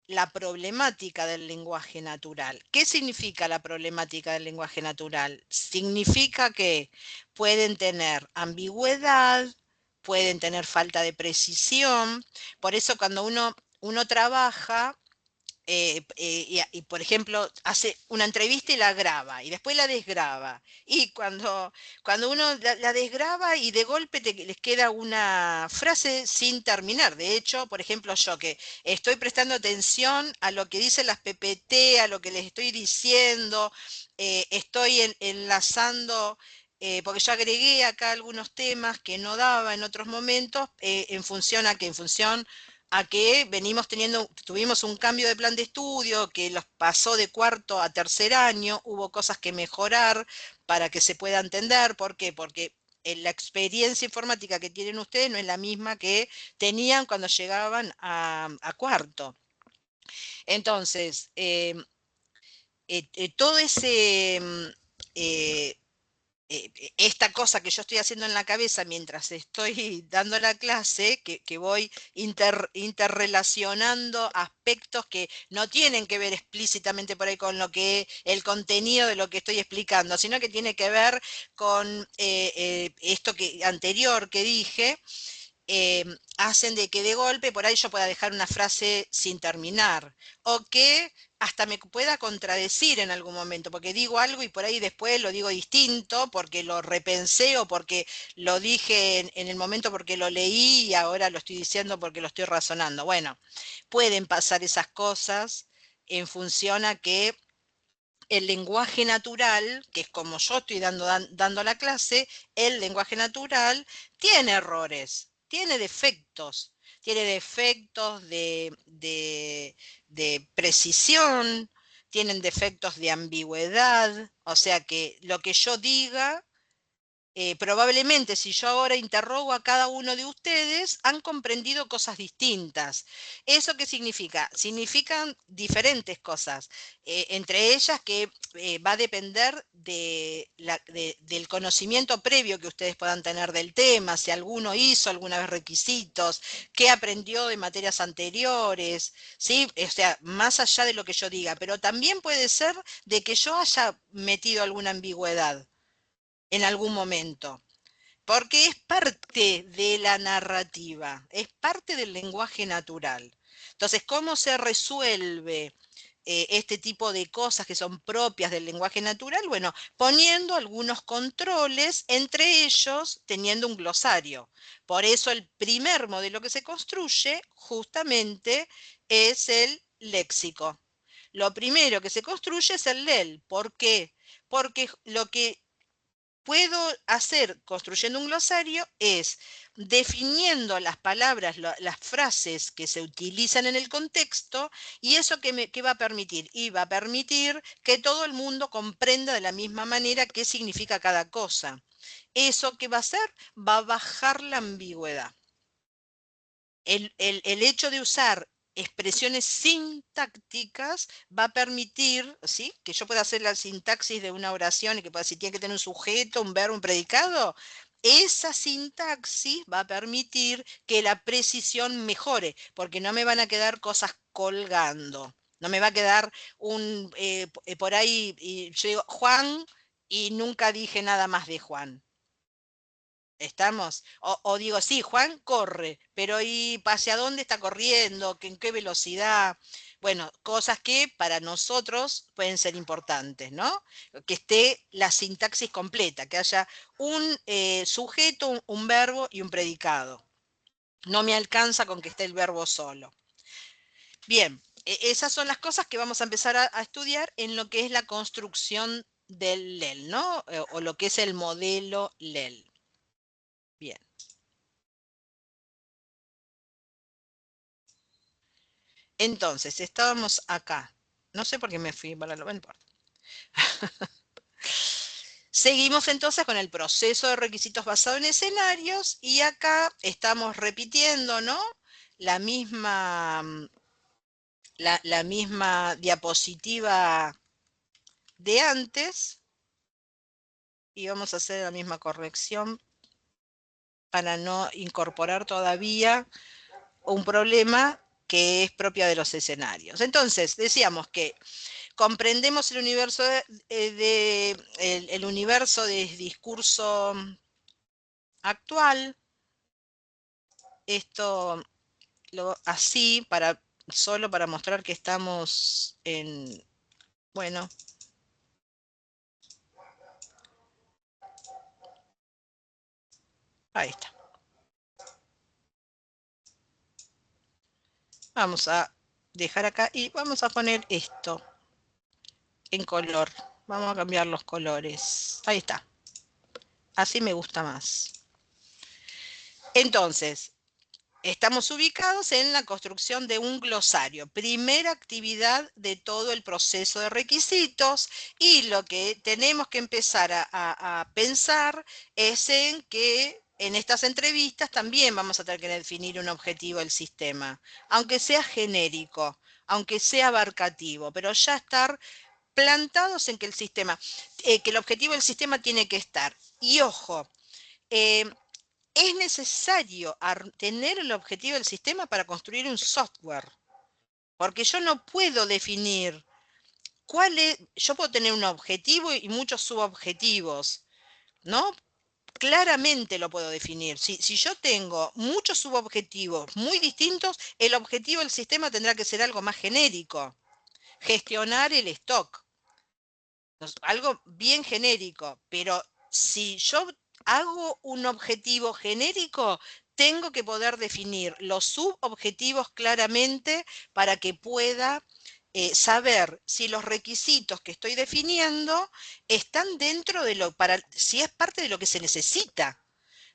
la problemática del lenguaje natural. ¿Qué significa la problemática del lenguaje natural? Significa que pueden tener ambigüedad, pueden tener falta de precisión. Por eso cuando uno trabaja, y, por ejemplo, hace una entrevista y la graba y después la desgraba. Y cuando uno la desgraba y de golpe les queda una frase sin terminar. De hecho, por ejemplo, yo que estoy prestando atención a lo que dicen las PPT, a lo que les estoy diciendo, estoy enlazando. Porque yo agregué acá algunos temas que no daba en otros momentos, en función a que tuvimos un cambio de plan de estudio que los pasó de cuarto a tercer año, hubo cosas que mejorar para que se pueda entender. ¿Por qué? Porque la experiencia informática que tienen ustedes no es la misma que tenían cuando llegaban a cuarto. Entonces, todo ese... esta cosa que yo estoy haciendo en la cabeza mientras estoy dando la clase, que voy interrelacionando aspectos que no tienen que ver explícitamente por ahí con el contenido de lo que estoy explicando, sino que tiene que ver con esto anterior que dije. Hacen de que de golpe por ahí yo pueda dejar una frase sin terminar, o que hasta me pueda contradecir en algún momento, porque digo algo y por ahí después lo digo distinto, porque lo repensé o porque lo dije en el momento porque lo leí y ahora lo estoy diciendo porque lo estoy razonando. Bueno, pueden pasar esas cosas en función a que el lenguaje natural, que es como yo estoy dando la clase, el lenguaje natural tiene errores, tiene defectos de precisión, tienen defectos de ambigüedad. O sea que lo que yo diga, probablemente si yo ahora interrogo a cada uno de ustedes, han comprendido cosas distintas. ¿Eso qué significa? Significan diferentes cosas, entre ellas que va a depender del conocimiento previo que ustedes puedan tener del tema, si alguno hizo alguna vez requisitos, qué aprendió de materias anteriores, ¿sí? O sea, más allá de lo que yo diga, pero también puede ser de que yo haya metido alguna ambigüedad en algún momento, porque es parte de la narrativa, es parte del lenguaje natural. Entonces, ¿cómo se resuelve este tipo de cosas que son propias del lenguaje natural? Bueno, poniendo algunos controles, entre ellos teniendo un glosario. Por eso el primer modelo que se construye justamente es el léxico. Lo primero que se construye es el LEL. ¿Por qué? Porque lo que puedo hacer construyendo un glosario es definiendo las palabras, las frases que se utilizan en el contexto, y eso ¿qué va a permitir? Y va a permitir que todo el mundo comprenda de la misma manera qué significa cada cosa. ¿Eso qué va a hacer? Va a bajar la ambigüedad. El hecho de usar expresiones sintácticas va a permitir, ¿sí?, que yo pueda hacer la sintaxis de una oración y que pueda, si tiene que tener un sujeto, un verbo, un predicado, esa sintaxis va a permitir que la precisión mejore, porque no me van a quedar cosas colgando. No me va a quedar por ahí, y yo digo Juan y nunca dije nada más de Juan. ¿Estamos? O digo, sí, Juan corre, pero ¿y hacia dónde está corriendo? ¿En qué velocidad? Bueno, cosas que para nosotros pueden ser importantes, ¿no? Que esté la sintaxis completa, que haya un sujeto, un verbo y un predicado. No me alcanza con que esté el verbo solo. Bien, esas son las cosas que vamos a empezar a estudiar en lo que es la construcción del LEL, ¿no? O lo que es el modelo LEL. Bien. Entonces, estábamos acá. No sé por qué me fui para lo... No importa. Seguimos entonces con el proceso de requisitos basado en escenarios y acá estamos repitiendo, ¿no? La misma diapositiva de antes y vamos a hacer la misma corrección para no incorporar todavía un problema que es propio de los escenarios. Entonces, decíamos que comprendemos el universo el universo de discurso actual. Esto así solo para mostrar que estamos en, bueno, ahí está. Vamos a dejar acá y vamos a poner esto en color. Vamos a cambiar los colores. Ahí está. Así me gusta más. Entonces, estamos ubicados en la construcción de un glosario, primera actividad de todo el proceso de requisitos, y lo que tenemos que empezar a pensar es en que en estas entrevistas también vamos a tener que definir un objetivo del sistema, aunque sea genérico, aunque sea abarcativo, pero ya estar plantados en que el sistema, que el objetivo del sistema tiene que estar. Y ojo, es necesario tener el objetivo del sistema para construir un software, porque yo no puedo definir cuál es, yo puedo tener un objetivo y muchos subobjetivos, ¿no? Claramente lo puedo definir. Si yo tengo muchos subobjetivos muy distintos, el objetivo del sistema tendrá que ser algo más genérico. Gestionar el stock. Algo bien genérico, pero si yo hago un objetivo genérico, tengo que poder definir los subobjetivos claramente para que pueda saber si los requisitos que estoy definiendo están dentro de si es parte de lo que se necesita.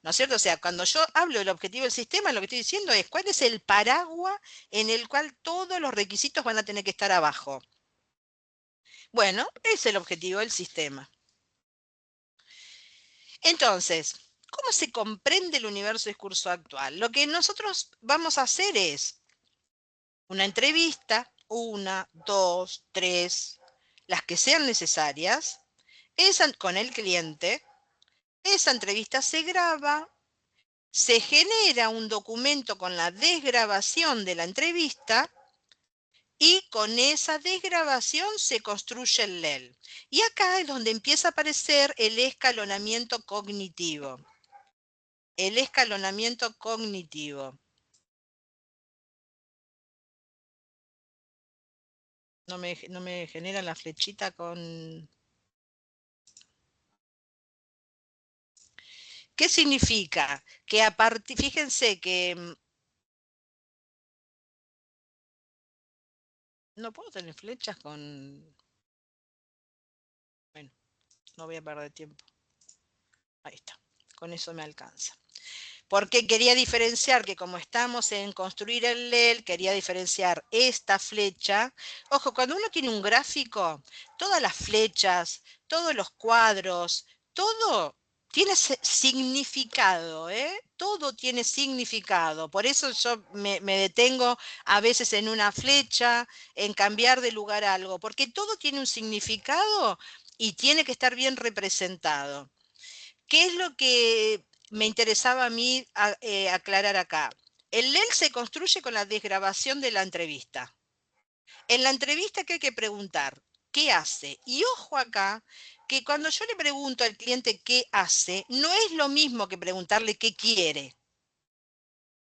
¿No es cierto? O sea, cuando yo hablo del objetivo del sistema, lo que estoy diciendo es cuál es el paraguas en el cual todos los requisitos van a tener que estar abajo. Bueno, es el objetivo del sistema. Entonces, ¿cómo se comprende el universo discurso actual? Lo que nosotros vamos a hacer es una entrevista, 1, 2, 3, las que sean necesarias, con el cliente. Esa entrevista se graba, se genera un documento con la desgrabación de la entrevista y con esa desgrabación se construye el LEL. Y acá es donde empieza a aparecer el escalonamiento cognitivo. El escalonamiento cognitivo. No me genera la flechita con... ¿Qué significa? Que fíjense que... No puedo tener flechas con... Bueno, no voy a perder tiempo. Ahí está. Con eso me alcanza. Porque quería diferenciar que como estamos en construir el LEL, quería diferenciar esta flecha. Ojo, cuando uno tiene un gráfico, todas las flechas, todos los cuadros, todo tiene significado, ¿eh? Todo tiene significado. Por eso yo me detengo a veces en una flecha, en cambiar de lugar algo, porque todo tiene un significado y tiene que estar bien representado. ¿Qué es lo que me interesaba a mí aclarar acá? El LEL se construye con la desgrabación de la entrevista. En la entrevista, ¿qué hay que preguntar? qué hace. Y ojo acá, que cuando yo le pregunto al cliente qué hace, no es lo mismo que preguntarle qué quiere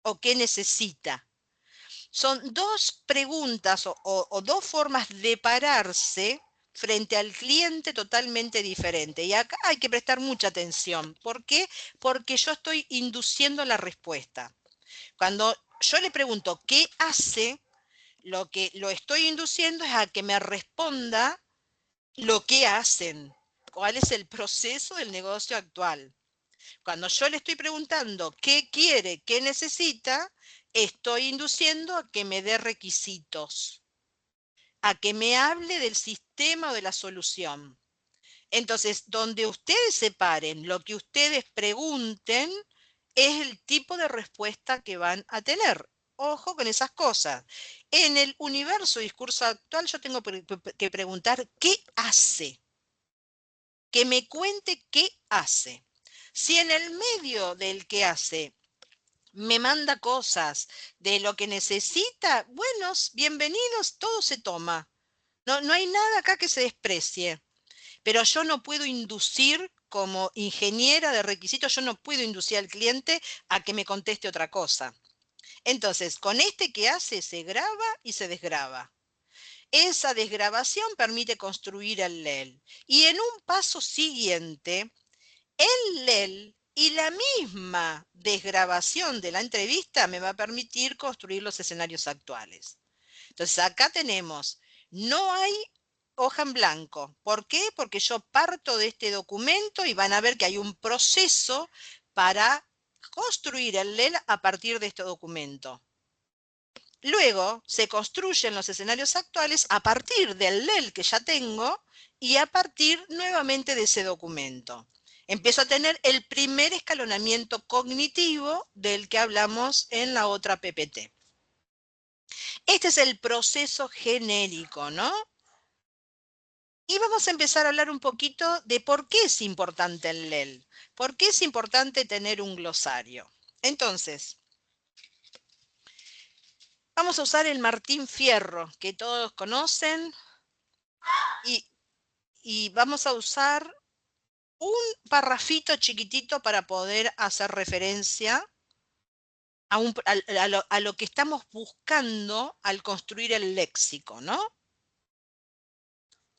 o qué necesita. Son dos preguntas o dos formas de pararse frente al cliente totalmente diferente. Y acá hay que prestar mucha atención. ¿Por qué? Porque yo estoy induciendo la respuesta. Cuando yo le pregunto qué hace, lo que lo estoy induciendo es a que me responda lo que hacen, cuál es el proceso del negocio actual. Cuando yo le estoy preguntando qué quiere, qué necesita, estoy induciendo a que me dé requisitos, a que me hable del sistema o de la solución. Entonces, donde ustedes separen lo que ustedes pregunten, es el tipo de respuesta que van a tener. Ojo con esas cosas. En el universo discurso actual yo tengo que preguntar qué hace, que me cuente qué hace. Si en el medio del qué hace me manda cosas de lo que necesita, buenos, bienvenidos, todo se toma. No hay nada acá que se desprecie. Pero yo no puedo inducir, como ingeniera de requisitos, yo no puedo inducir al cliente a que me conteste otra cosa. Entonces, con este que hace, se graba y se desgraba. Esa desgrabación permite construir el LEL. Y en un paso siguiente, el LEL y la misma desgrabación de la entrevista me va a permitir construir los escenarios actuales. Entonces, acá tenemos, no hay hoja en blanco. ¿Por qué? Porque yo parto de este documento y van a ver que hay un proceso para construir el LEL a partir de este documento. Luego se construyen los escenarios actuales a partir del LEL que ya tengo y a partir nuevamente de ese documento. Empiezo a tener el primer escalonamiento cognitivo del que hablamos en la otra PPT. Este es el proceso genérico, ¿no? Y vamos a empezar a hablar un poquito de por qué es importante el LEL. ¿Por qué es importante tener un glosario? Entonces, vamos a usar el Martín Fierro, que todos conocen, y vamos a usar un parrafito chiquitito para poder hacer referencia a lo que estamos buscando al construir el léxico, ¿no?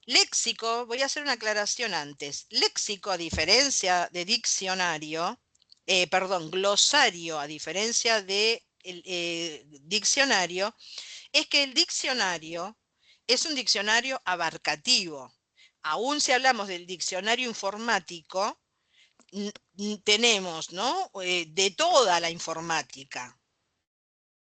Léxico, voy a hacer una aclaración antes. Léxico, a diferencia de diccionario, glosario, a diferencia de diccionario, es que el diccionario es un diccionario abarcativo. Aún si hablamos del diccionario informático, tenemos, ¿no? De toda la informática.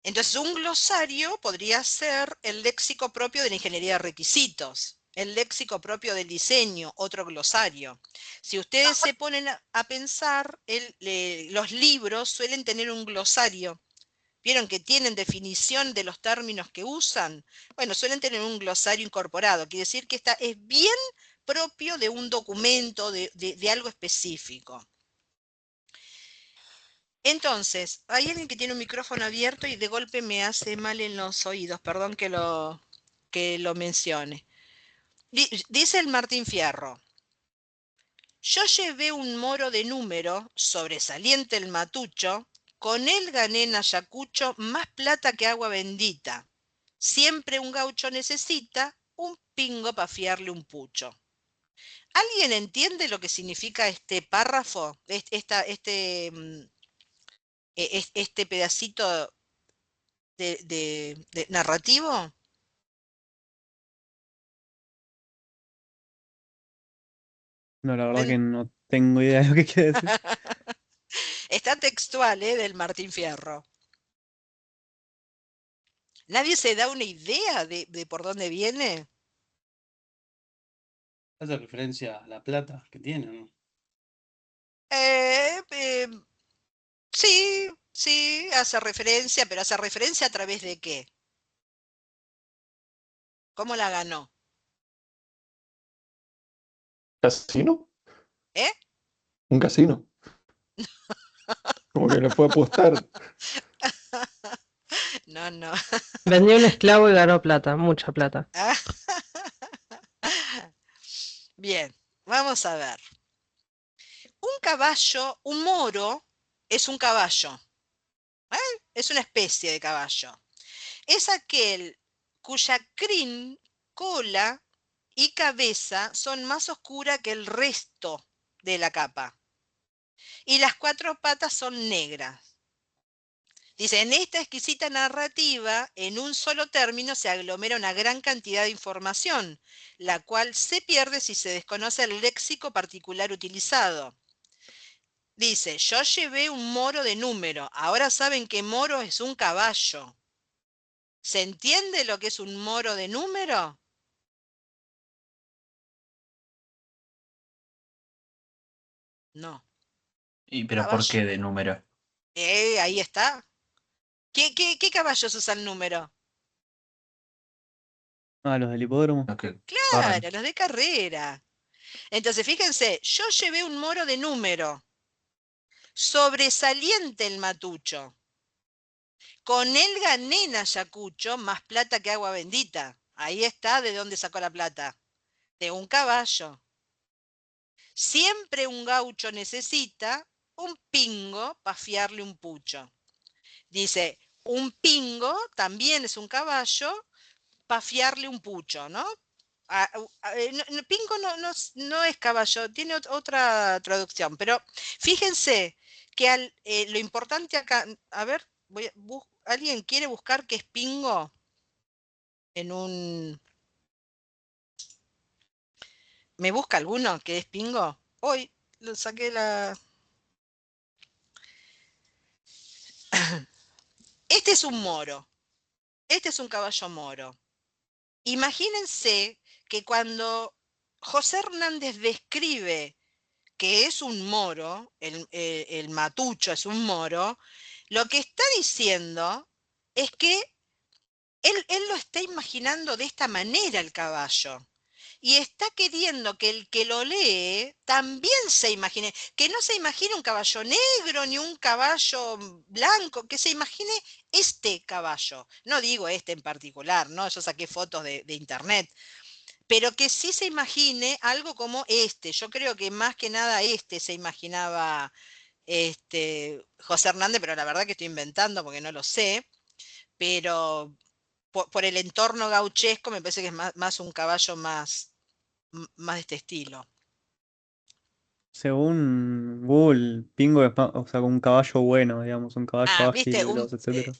Entonces, un glosario podría ser el léxico propio de la ingeniería de requisitos, el léxico propio del diseño, otro glosario. Si ustedes se ponen a pensar, los libros suelen tener un glosario. ¿Vieron que tienen definición de los términos que usan? Bueno, suelen tener un glosario incorporado. Quiere decir que es bien propio de un documento, de algo específico. Entonces, hay alguien que tiene un micrófono abierto y de golpe me hace mal en los oídos. Perdón que lo mencione. Dice el Martín Fierro. Yo llevé un moro de número, sobresaliente el matucho, con él gané en Ayacucho más plata que agua bendita. Siempre un gaucho necesita un pingo para fiarle un pucho. ¿Alguien entiende lo que significa este párrafo? Este pedacito de narrativo? No, la verdad Bueno, que no tengo idea de lo que quiere decir. está textual, del Martín Fierro. ¿Nadie se da una idea de por dónde viene? Hace referencia a la plata que tiene, ¿no? Sí, hace referencia, pero hace referencia a través de qué. ¿Cómo la ganó? ¿Casino? ¿Eh? Un casino. Como que le fue a apostar. No. Vendió un esclavo y ganó plata, mucha plata. Bien, vamos a ver. Un caballo, un moro, es un caballo. Es una especie de caballo. Es aquel cuya crin, cola y cabeza son más oscuras que el resto de la capa. Y las 4 patas son negras. Dice, en esta exquisita narrativa, en un solo término se aglomera una gran cantidad de información, la cual se pierde si se desconoce el léxico particular utilizado. Dice, yo llevé un moro de número, ahora saben que moro es un caballo. ¿Se entiende lo que es un moro de número? No. Pero ¿por qué Caballo. de número? Ahí está. ¿Qué caballos usan número? Ah, los del hipódromo. Lo que Claro, corren. los de carrera. Entonces, fíjense, yo llevé un moro de número. Sobresaliente el matucho. Con él gané en Ayacucho más plata que agua bendita. Ahí está de dónde sacó la plata. De un caballo. Siempre un gaucho necesita un pingo para fiarle un pucho. Dice, un pingo también es un caballo para fiarle un pucho, ¿no? Pingo no es caballo, tiene otra traducción, pero fíjense que lo importante acá, a ver, ¿alguien quiere buscar qué es pingo? En un... ¿Me busca alguno que es pingo? Hoy lo saqué la... Este es un moro, este es un caballo moro. Imagínense que cuando José Hernández describe que es un moro, el matucho es un moro, lo que está diciendo es que él lo está imaginando de esta manera el caballo. Y está queriendo que el que lo lee también se imagine, que no se imagine un caballo negro ni un caballo blanco, que se imagine este caballo. No digo este en particular, ¿no? Yo saqué fotos de internet, pero que sí se imagine algo como este. Yo creo que más que nada este se imaginaba José Hernández, pero la verdad que estoy inventando porque no lo sé, pero por el entorno gauchesco me parece que es más un caballo más de este estilo. Según Google, Pingo es o sea, un caballo bueno, digamos, un caballo Viste, ágil, veloz, etcétera.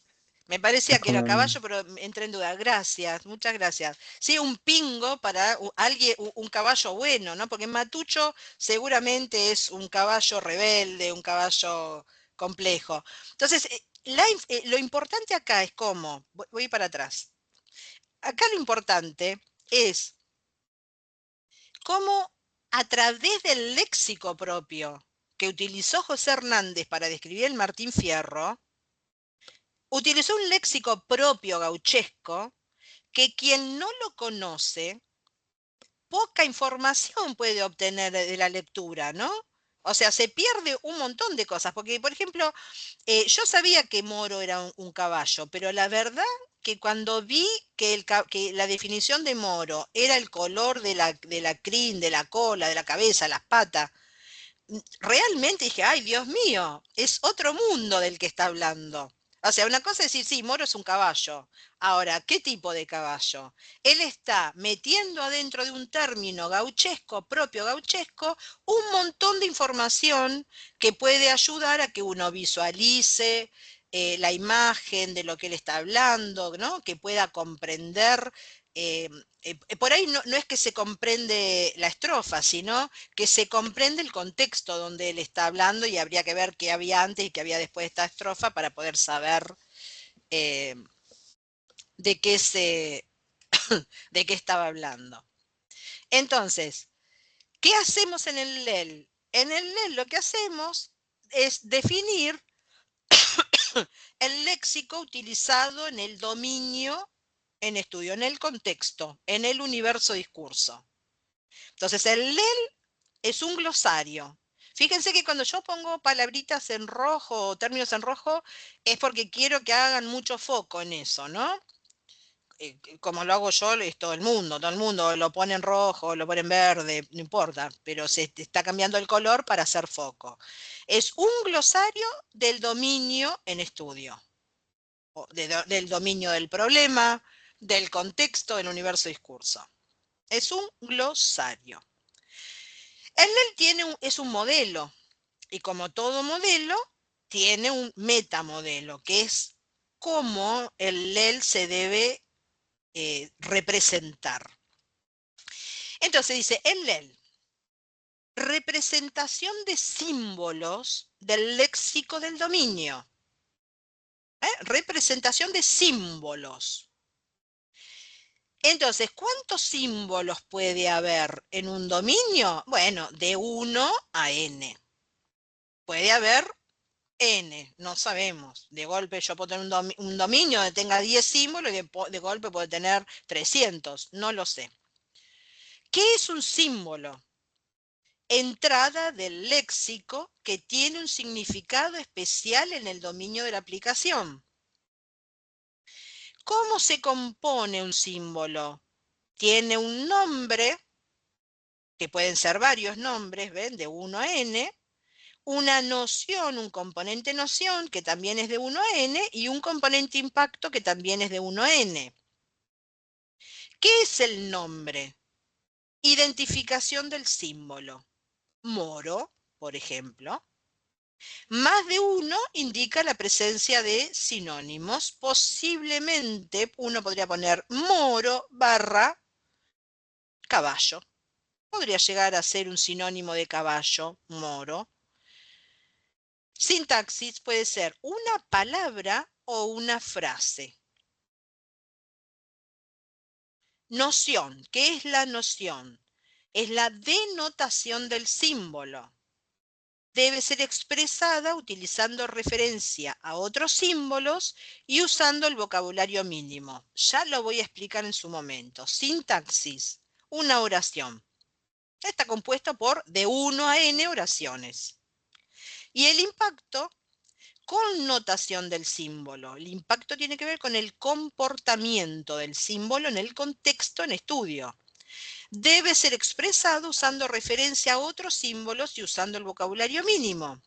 me Es parecía que era como un... caballo, pero entré en duda. Gracias, muchas gracias. Sí, un pingo para alguien, un caballo bueno, ¿no? Porque matucho seguramente es un caballo rebelde, un caballo complejo. Entonces, lo importante acá es cómo, voy para atrás. Acá lo importante es cómo a través del léxico propio que utilizó José Hernández para describir el Martín Fierro, utilizó un léxico propio gauchesco que quien no lo conoce, poca información puede obtener de la lectura, ¿no? O sea, se pierde un montón de cosas, porque, por ejemplo, yo sabía que moro era un caballo, pero la verdad que cuando vi que la definición de moro era el color de la crin, de la cola, de la cabeza, las patas, realmente dije, ay, Dios mío, es otro mundo del que está hablando. O sea, una cosa es decir, sí, moro es un caballo. Ahora, ¿qué tipo de caballo? Él está metiendo adentro de un término gauchesco, propio gauchesco, un montón de información que puede ayudar a que uno visualice la imagen de lo que él está hablando, ¿no? Que pueda comprender. Por ahí no es que se comprende la estrofa, sino que se comprende el contexto donde él está hablando y habría que ver qué había antes y qué había después de esta estrofa para poder saber eh, de qué de qué estaba hablando. Entonces, ¿qué hacemos en el LEL? En el LEL lo que hacemos es definir el léxico utilizado en el dominio en estudio, en el contexto, en el universo discurso. Entonces, el LEL es un glosario. Fíjense que cuando yo pongo palabritas en rojo o términos en rojo es porque quiero que hagan mucho foco en eso, ¿no? como lo hago yo, es todo el mundo lo pone en rojo, lo pone en verde, no importa, pero se está cambiando el color para hacer foco. Es un glosario del dominio en estudio, del dominio del problema, del contexto del universo discurso. Es un glosario. El LEL es un modelo, y como todo modelo, tiene un metamodelo, que es cómo el LEL se debe representar. Entonces dice, el LEL, representación de símbolos del léxico del dominio. Representación de símbolos. Entonces, ¿cuántos símbolos puede haber en un dominio? Bueno, de 1 a n. Puede haber n, no sabemos. De golpe yo puedo tener un dominio donde tenga 10 símbolos y de golpe puede tener 300, no lo sé. ¿Qué es un símbolo? Entrada del léxico que tiene un significado especial en el dominio de la aplicación. ¿Cómo se compone un símbolo? Tiene un nombre, que pueden ser varios nombres, ¿ven? De 1 a n, una noción, un componente noción, que también es de 1 a n, y un componente impacto, que también es de 1 a n. ¿Qué es el nombre? Identificación del símbolo. Moro, por ejemplo. Más de uno indica la presencia de sinónimos. Posiblemente uno podría poner moro barra caballo. Podría llegar a ser un sinónimo de caballo, moro. Sintaxis puede ser una palabra o una frase. Noción. ¿Qué es la noción? Es la denotación del símbolo. Debe ser expresada utilizando referencia a otros símbolos y usando el vocabulario mínimo. Ya lo voy a explicar en su momento. Sintaxis, una oración. Está compuesto por de 1 a n oraciones. Y el impacto, connotación del símbolo. El impacto tiene que ver con el comportamiento del símbolo en el contexto en estudio. Debe ser expresado usando referencia a otros símbolos y usando el vocabulario mínimo.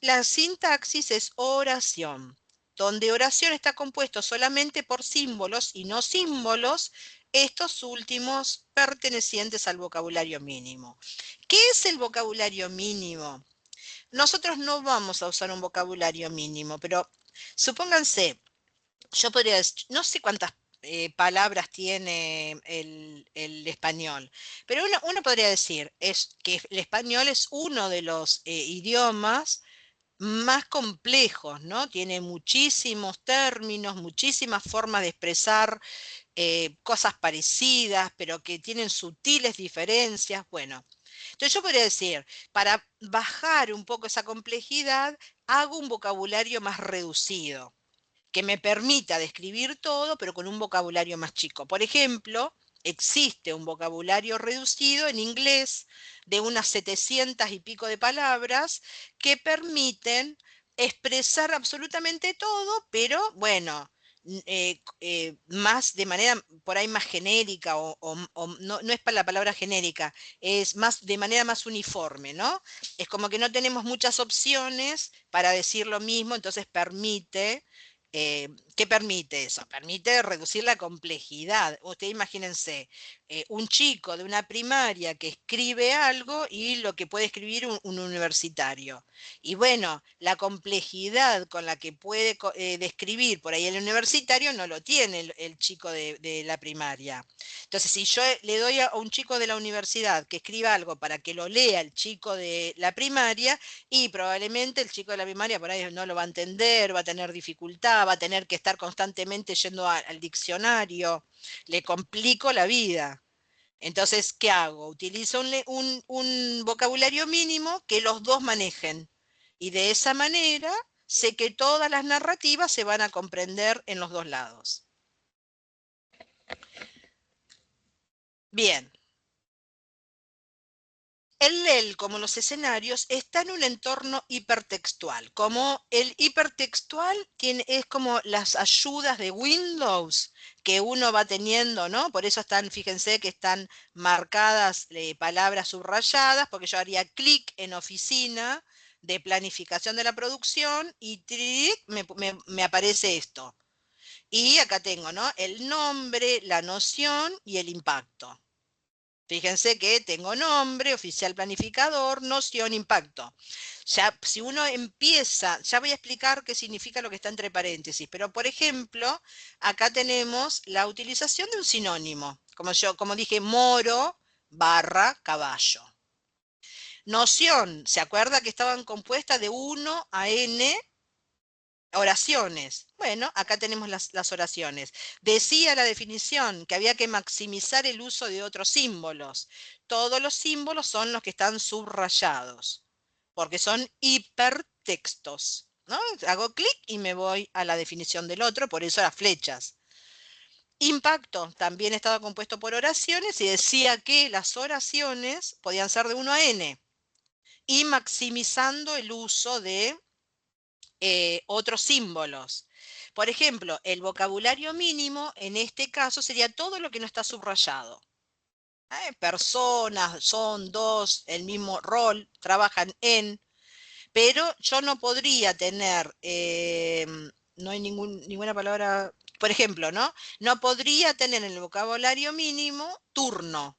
La sintaxis es oración, donde oración está compuesto solamente por símbolos y no símbolos, estos últimos pertenecientes al vocabulario mínimo. ¿Qué es el vocabulario mínimo? Nosotros no vamos a usar un vocabulario mínimo, pero supónganse, yo podría decir, no sé cuántas palabras tiene el español, pero uno podría decir que el español es uno de los idiomas más complejos, ¿no? Tiene muchísimos términos, muchísimas formas de expresar cosas parecidas, pero que tienen sutiles diferencias. Bueno, entonces yo podría decir, para bajar un poco esa complejidad, hago un vocabulario más reducido, que me permita describir todo, pero con un vocabulario más chico. Por ejemplo, existe un vocabulario reducido en inglés de unas 700 y pico de palabras que permiten expresar absolutamente todo, pero bueno, más de manera por ahí más genérica o no es para la palabra genérica, es más de manera más uniforme, ¿no? Es como que no tenemos muchas opciones para decir lo mismo, entonces permite ¿qué permite eso? Permite reducir la complejidad. Ustedes imagínense, un chico de una primaria que escribe algo y lo que puede escribir un universitario. Y bueno, la complejidad con la que puede describir por ahí el universitario no lo tiene el chico de la primaria. Entonces, si yo le doy a un chico de la universidad que escriba algo para que lo lea el chico de la primaria, y probablemente el chico de la primaria por ahí no lo va a entender, va a tener dificultad, va a tener que estar constantemente yendo al diccionario, le complico la vida. Entonces, ¿qué hago? Utilizo un vocabulario mínimo que los dos manejen. Y de esa manera sé que todas las narrativas se van a comprender en los dos lados. Bien. El LEL, como los escenarios, está en un entorno hipertextual. Como el hipertextual es como las ayudas de Windows que uno va teniendo, ¿no? Por eso están, fíjense que están marcadas palabras subrayadas, porque yo haría clic en oficina de planificación de la producción y me aparece esto. Y acá tengo, ¿no? El nombre, la noción y el impacto. Fíjense que tengo nombre, oficial planificador, noción, impacto. Ya, si uno empieza, ya voy a explicar qué significa lo que está entre paréntesis, pero por ejemplo, acá tenemos la utilización de un sinónimo, como dije, moro barra caballo. Noción, ¿se acuerda que estaban compuestas de 1 a n oraciones? Bueno, acá tenemos las oraciones. Decía la definición que había que maximizar el uso de otros símbolos. Todos los símbolos son los que están subrayados, porque son hipertextos, ¿no? Hago clic y me voy a la definición del otro, por eso las flechas. Impacto también estaba compuesto por oraciones y decía que las oraciones podían ser de 1 a n y maximizando el uso de otros símbolos. Por ejemplo, el vocabulario mínimo en este caso sería todo lo que no está subrayado. Personas, son, dos, el mismo rol, trabajan en, pero yo no podría tener, no hay ninguna palabra, por ejemplo, ¿no? No podría tener en el vocabulario mínimo turno.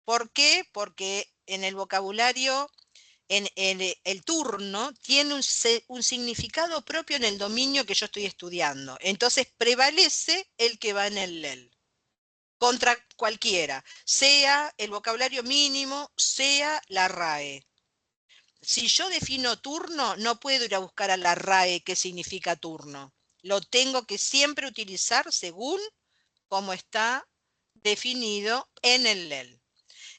¿Por qué? Porque en el vocabulario el turno tiene un significado propio en el dominio que yo estoy estudiando. Entonces prevalece el que va en el LEL, contra cualquiera, sea el vocabulario mínimo, sea la RAE. Si yo defino turno, no puedo ir a buscar a la RAE qué significa turno. Lo tengo que siempre utilizar según cómo está definido en el LEL.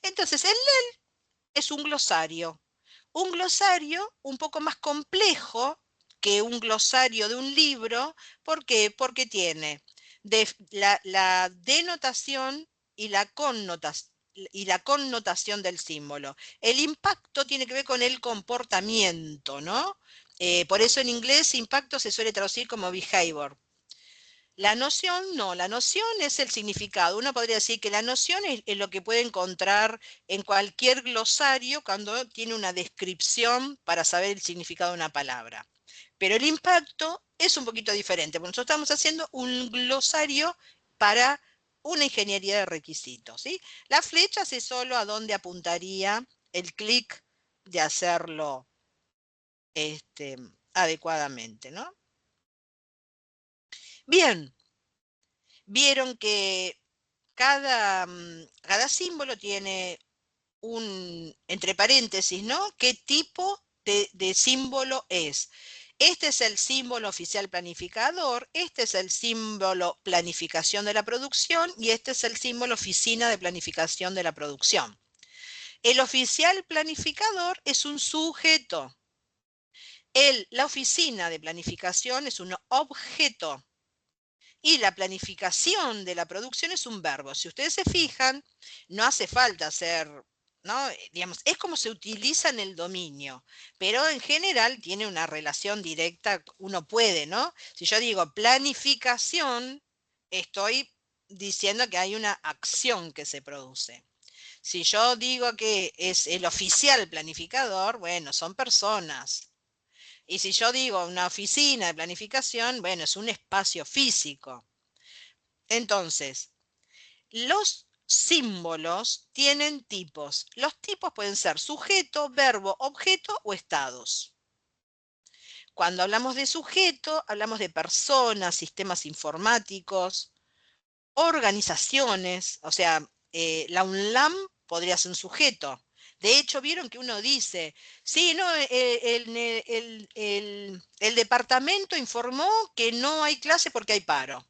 Entonces, el LEL es un glosario. Un glosario un poco más complejo que un glosario de un libro. ¿Por qué? Porque tiene la denotación y la connotación del símbolo. El impacto tiene que ver con el comportamiento, ¿no? Por eso en inglés impacto se suele traducir como behavior. La noción no, la noción es el significado. Uno podría decir que la noción es lo que puede encontrar en cualquier glosario cuando tiene una descripción para saber el significado de una palabra. Pero el impacto es un poquito diferente, porque nosotros estamos haciendo un glosario para una ingeniería de requisitos, ¿sí? La flecha es solo a dónde apuntaría el clic de hacerlo adecuadamente, ¿no? Bien. Vieron que cada símbolo tiene entre paréntesis, ¿no? ¿Qué tipo de símbolo es? Este es el símbolo oficial planificador, este es el símbolo planificación de la producción y este es el símbolo oficina de planificación de la producción. El oficial planificador es un sujeto. La oficina de planificación es un objeto. Y la planificación de la producción es un verbo. Si ustedes se fijan, no hace falta hacer, ¿no? Digamos, es como se utiliza en el dominio, pero en general tiene una relación directa, uno puede, ¿no? Si yo digo planificación, estoy diciendo que hay una acción que se produce. Si yo digo que es el oficial planificador, bueno, son personas. Y si yo digo una oficina de planificación, bueno, es un espacio físico. Entonces, los símbolos tienen tipos. Los tipos pueden ser sujeto, verbo, objeto o estados. Cuando hablamos de sujeto, hablamos de personas, sistemas informáticos, organizaciones, o sea, la UNLAM podría ser un sujeto. De hecho, vieron que uno dice, sí, no, el departamento informó que no hay clase porque hay paro.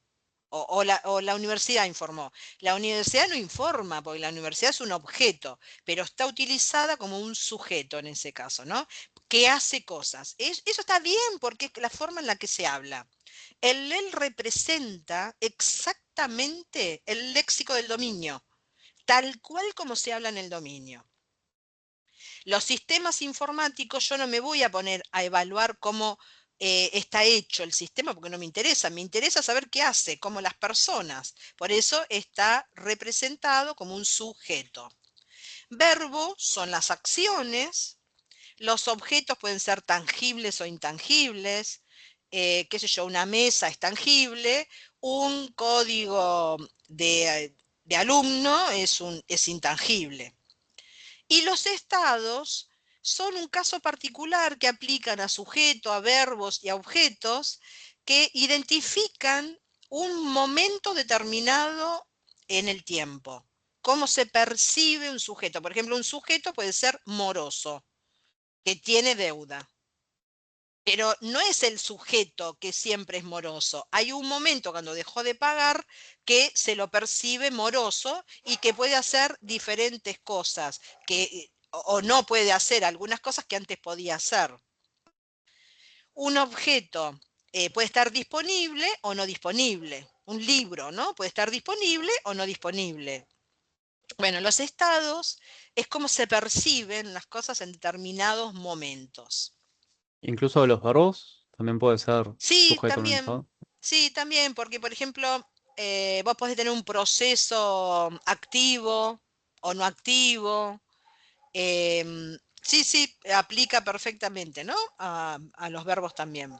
O la universidad informó. La universidad no informa, porque la universidad es un objeto, pero está utilizada como un sujeto en ese caso, ¿no? Que hace cosas. Eso está bien porque es la forma en la que se habla. El LEL representa exactamente el léxico del dominio, tal cual como se habla en el dominio. Los sistemas informáticos, yo no me voy a poner a evaluar cómo está hecho el sistema porque no me interesa saber qué hace, como las personas. Por eso está representado como un sujeto. Verbo son las acciones, los objetos pueden ser tangibles o intangibles, qué sé yo, una mesa es tangible, un código de alumno es intangible. Y los estados son un caso particular que aplican a sujeto, a verbos y a objetos que identifican un momento determinado en el tiempo. Cómo se percibe un sujeto. Por ejemplo, un sujeto puede ser moroso, que tiene deuda. Pero no es el sujeto que siempre es moroso. Hay un momento cuando dejó de pagar que se lo percibe moroso y que puede hacer diferentes cosas, o no puede hacer algunas cosas que antes podía hacer. Un objeto puede estar disponible o no disponible. Un libro, ¿no? Puede estar disponible o no disponible. Bueno, los estados es cómo se perciben las cosas en determinados momentos. Incluso los verbos también puede ser Sí, sujeto en un también. estado. Sí, también, porque por ejemplo, vos podés tener un proceso activo o no activo. Sí, sí, aplica perfectamente, ¿no? A los verbos también.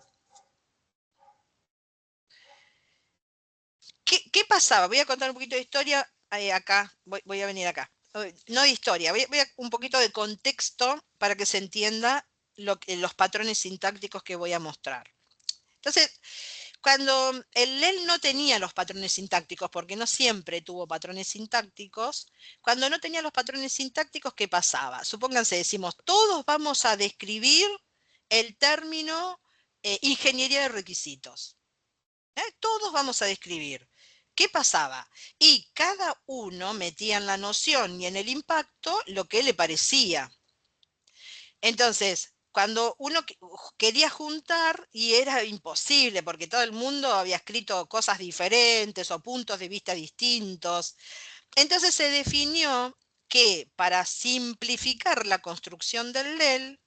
¿Qué pasaba? Voy a contar un poquito de historia acá. Voy a venir acá. No de historia, voy a un poquito de contexto para que se entienda los patrones sintácticos que voy a mostrar. Entonces, cuando el LEL no tenía los patrones sintácticos, porque no siempre tuvo patrones sintácticos, cuando no tenía los patrones sintácticos, ¿qué pasaba? Supónganse, decimos, todos vamos a describir el término ingeniería de requisitos. Todos vamos a describir. ¿Qué pasaba? Y cada uno metía en la noción y en el impacto lo que le parecía. Entonces, cuando uno quería juntar y era imposible porque todo el mundo había escrito cosas diferentes o puntos de vista distintos, entonces se definió que para simplificar la construcción del LEL,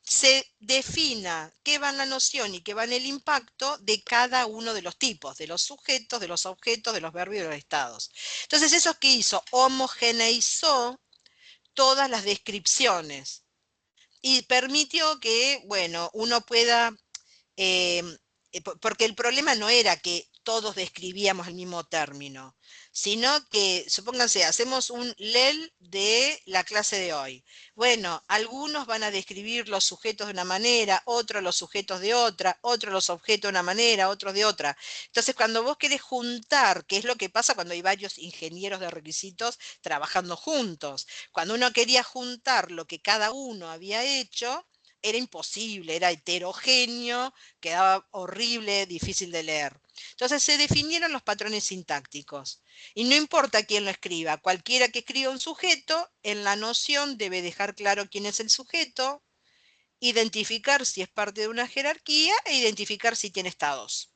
se defina qué va en la noción y qué va en el impacto de cada uno de los tipos, de los sujetos, de los objetos, de los verbos y de los estados. Entonces, eso que hizo, homogeneizó todas las descripciones y permitió que, bueno, uno pueda, eh, porque el problema no era que todos describíamos el mismo término, sino que, supónganse, hacemos un LEL de la clase de hoy. Bueno, algunos van a describir los sujetos de una manera, otros los sujetos de otra, otros los objetos de una manera, otros de otra. Entonces, cuando vos querés juntar, ¿qué es lo que pasa cuando hay varios ingenieros de requisitos trabajando juntos? Cuando uno quería juntar lo que cada uno había hecho, era imposible, era heterogéneo, quedaba horrible, difícil de leer. Entonces se definieron los patrones sintácticos. Y no importa quién lo escriba, cualquiera que escriba un sujeto, en la noción debe dejar claro quién es el sujeto, identificar si es parte de una jerarquía e identificar si tiene estados.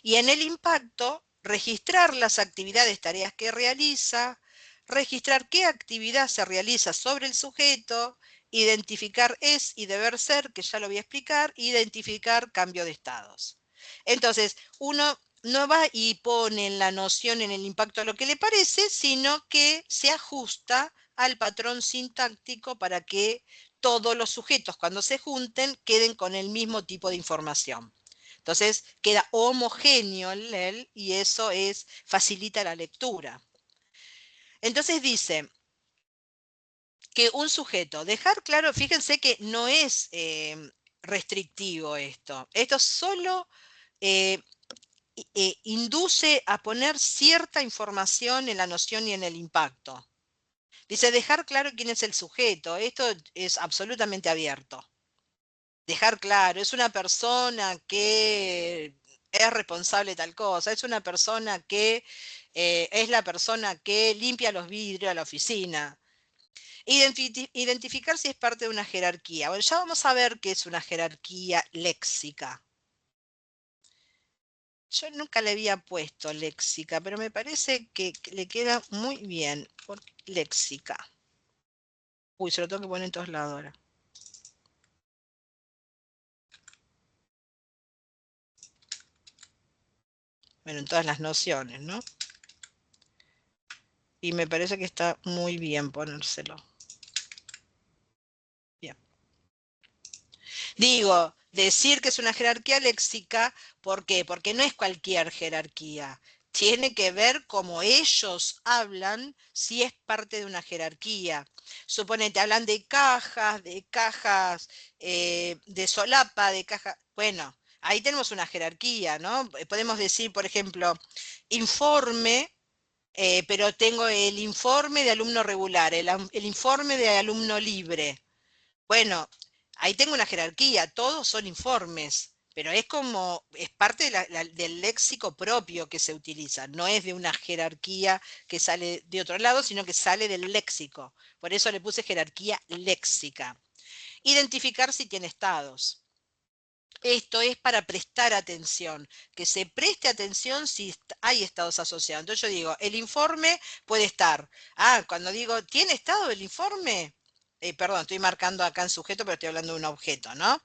Y en el impacto, registrar las actividades, tareas que realiza, registrar qué actividad se realiza sobre el sujeto, identificar es y deber ser, que ya lo voy a explicar, identificar cambio de estados. Entonces, uno no va y pone en la noción, en el impacto, lo que le parece, sino que se ajusta al patrón sintáctico para que todos los sujetos, cuando se junten, queden con el mismo tipo de información. Entonces queda homogéneo el LEL y eso facilita la lectura. Entonces dice que un sujeto, dejar claro, fíjense que no es restrictivo esto. Esto solo induce a poner cierta información en la noción y en el impacto. Dice dejar claro quién es el sujeto. Esto es absolutamente abierto. Dejar claro, es una persona que es responsable de tal cosa, es una persona que es la persona que limpia los vidrios a la oficina. Identificar si es parte de una jerarquía. Bueno, ya vamos a ver qué es una jerarquía léxica. Yo nunca le había puesto léxica, pero me parece que le queda muy bien por léxica. Uy, se lo tengo que poner en todos lados ahora. Bueno, en todas las nociones, ¿no? Y me parece que está muy bien ponérselo. Bien. Digo, decir que es una jerarquía léxica, ¿por qué? Porque no es cualquier jerarquía. Tiene que ver cómo ellos hablan, si es parte de una jerarquía. Suponete, hablan de cajas, de solapa, de caja. Bueno, ahí tenemos una jerarquía, ¿no? Podemos decir, por ejemplo, informe, pero tengo el informe de alumno regular, el informe de alumno libre. Bueno, ahí tengo una jerarquía, todos son informes, pero es como, es parte de del léxico propio que se utiliza, no es de una jerarquía que sale de otro lado, sino que sale del léxico. Por eso le puse jerarquía léxica. Identificar si tiene estados. Esto es para prestar atención, que se preste atención si hay estados asociados. Entonces yo digo, el informe puede estar. Cuando digo, ¿tiene estado el informe? Perdón, estoy marcando acá en sujeto, pero estoy hablando de un objeto, ¿no?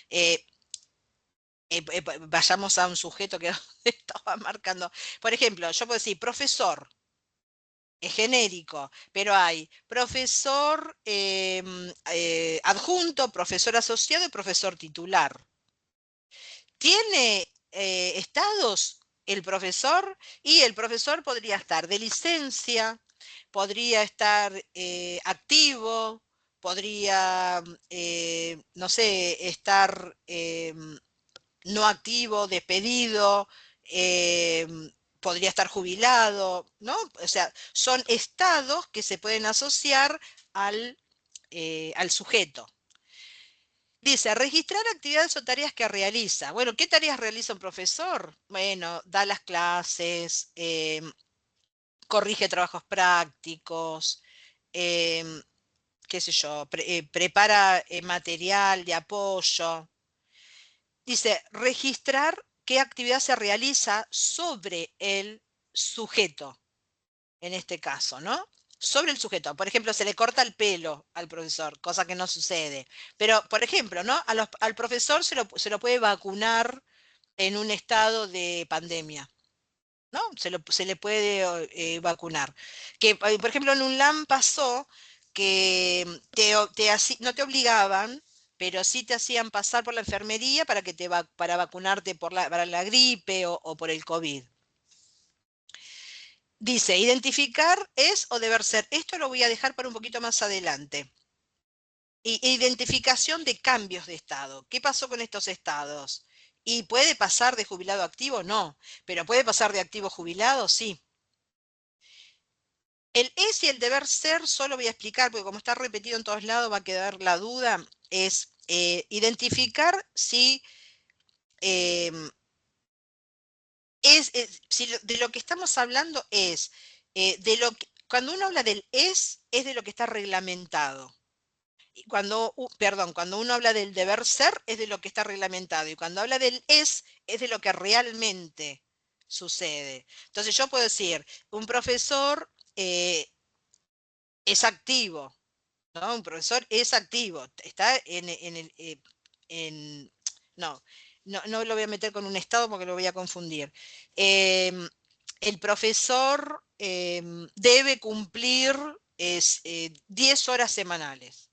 Eh, Vayamos a un sujeto que estaba marcando. Por ejemplo, yo puedo decir, profesor, es genérico, pero hay profesor adjunto, profesor asociado y profesor titular. ¿Tiene estados el profesor? Y el profesor podría estar de licencia, podría estar activo, podría, no sé, estar no activo, despedido, podría estar jubilado, ¿no? O sea, son estados que se pueden asociar al sujeto. Dice, registrar actividades o tareas que realiza. Bueno, ¿qué tareas realiza un profesor? Bueno, da las clases, corrige trabajos prácticos, qué sé yo, prepara material de apoyo. Dice, registrar qué actividad se realiza sobre el sujeto, en este caso, ¿no? Sobre el sujeto. Por ejemplo, se le corta el pelo al profesor, cosa que no sucede. Pero, por ejemplo, ¿no? Al profesor se lo puede vacunar en un estado de pandemia, ¿no? Se le puede vacunar. Que, por ejemplo, en un LAM pasó que no te obligaban, pero sí te hacían pasar por la enfermería para, para vacunarte para la gripe o por el COVID. Dice, identificar es o deber ser. Esto lo voy a dejar para un poquito más adelante. Identificación de cambios de estado. ¿Qué pasó con estos estados? ¿Y puede pasar de jubilado a activo? No. ¿Pero puede pasar de activo a jubilado? Sí. El es y el deber ser, solo voy a explicar, porque como está repetido en todos lados va a quedar la duda, es identificar si si de lo que estamos hablando es, cuando uno habla del es de lo que está reglamentado. Y cuando uno habla del deber ser, es de lo que está reglamentado. Y cuando habla del es de lo que realmente sucede. Entonces yo puedo decir, un profesor es activo, ¿no? Un profesor es activo, está no, no lo voy a meter con un estado porque lo voy a confundir. El profesor debe cumplir 10 horas semanales,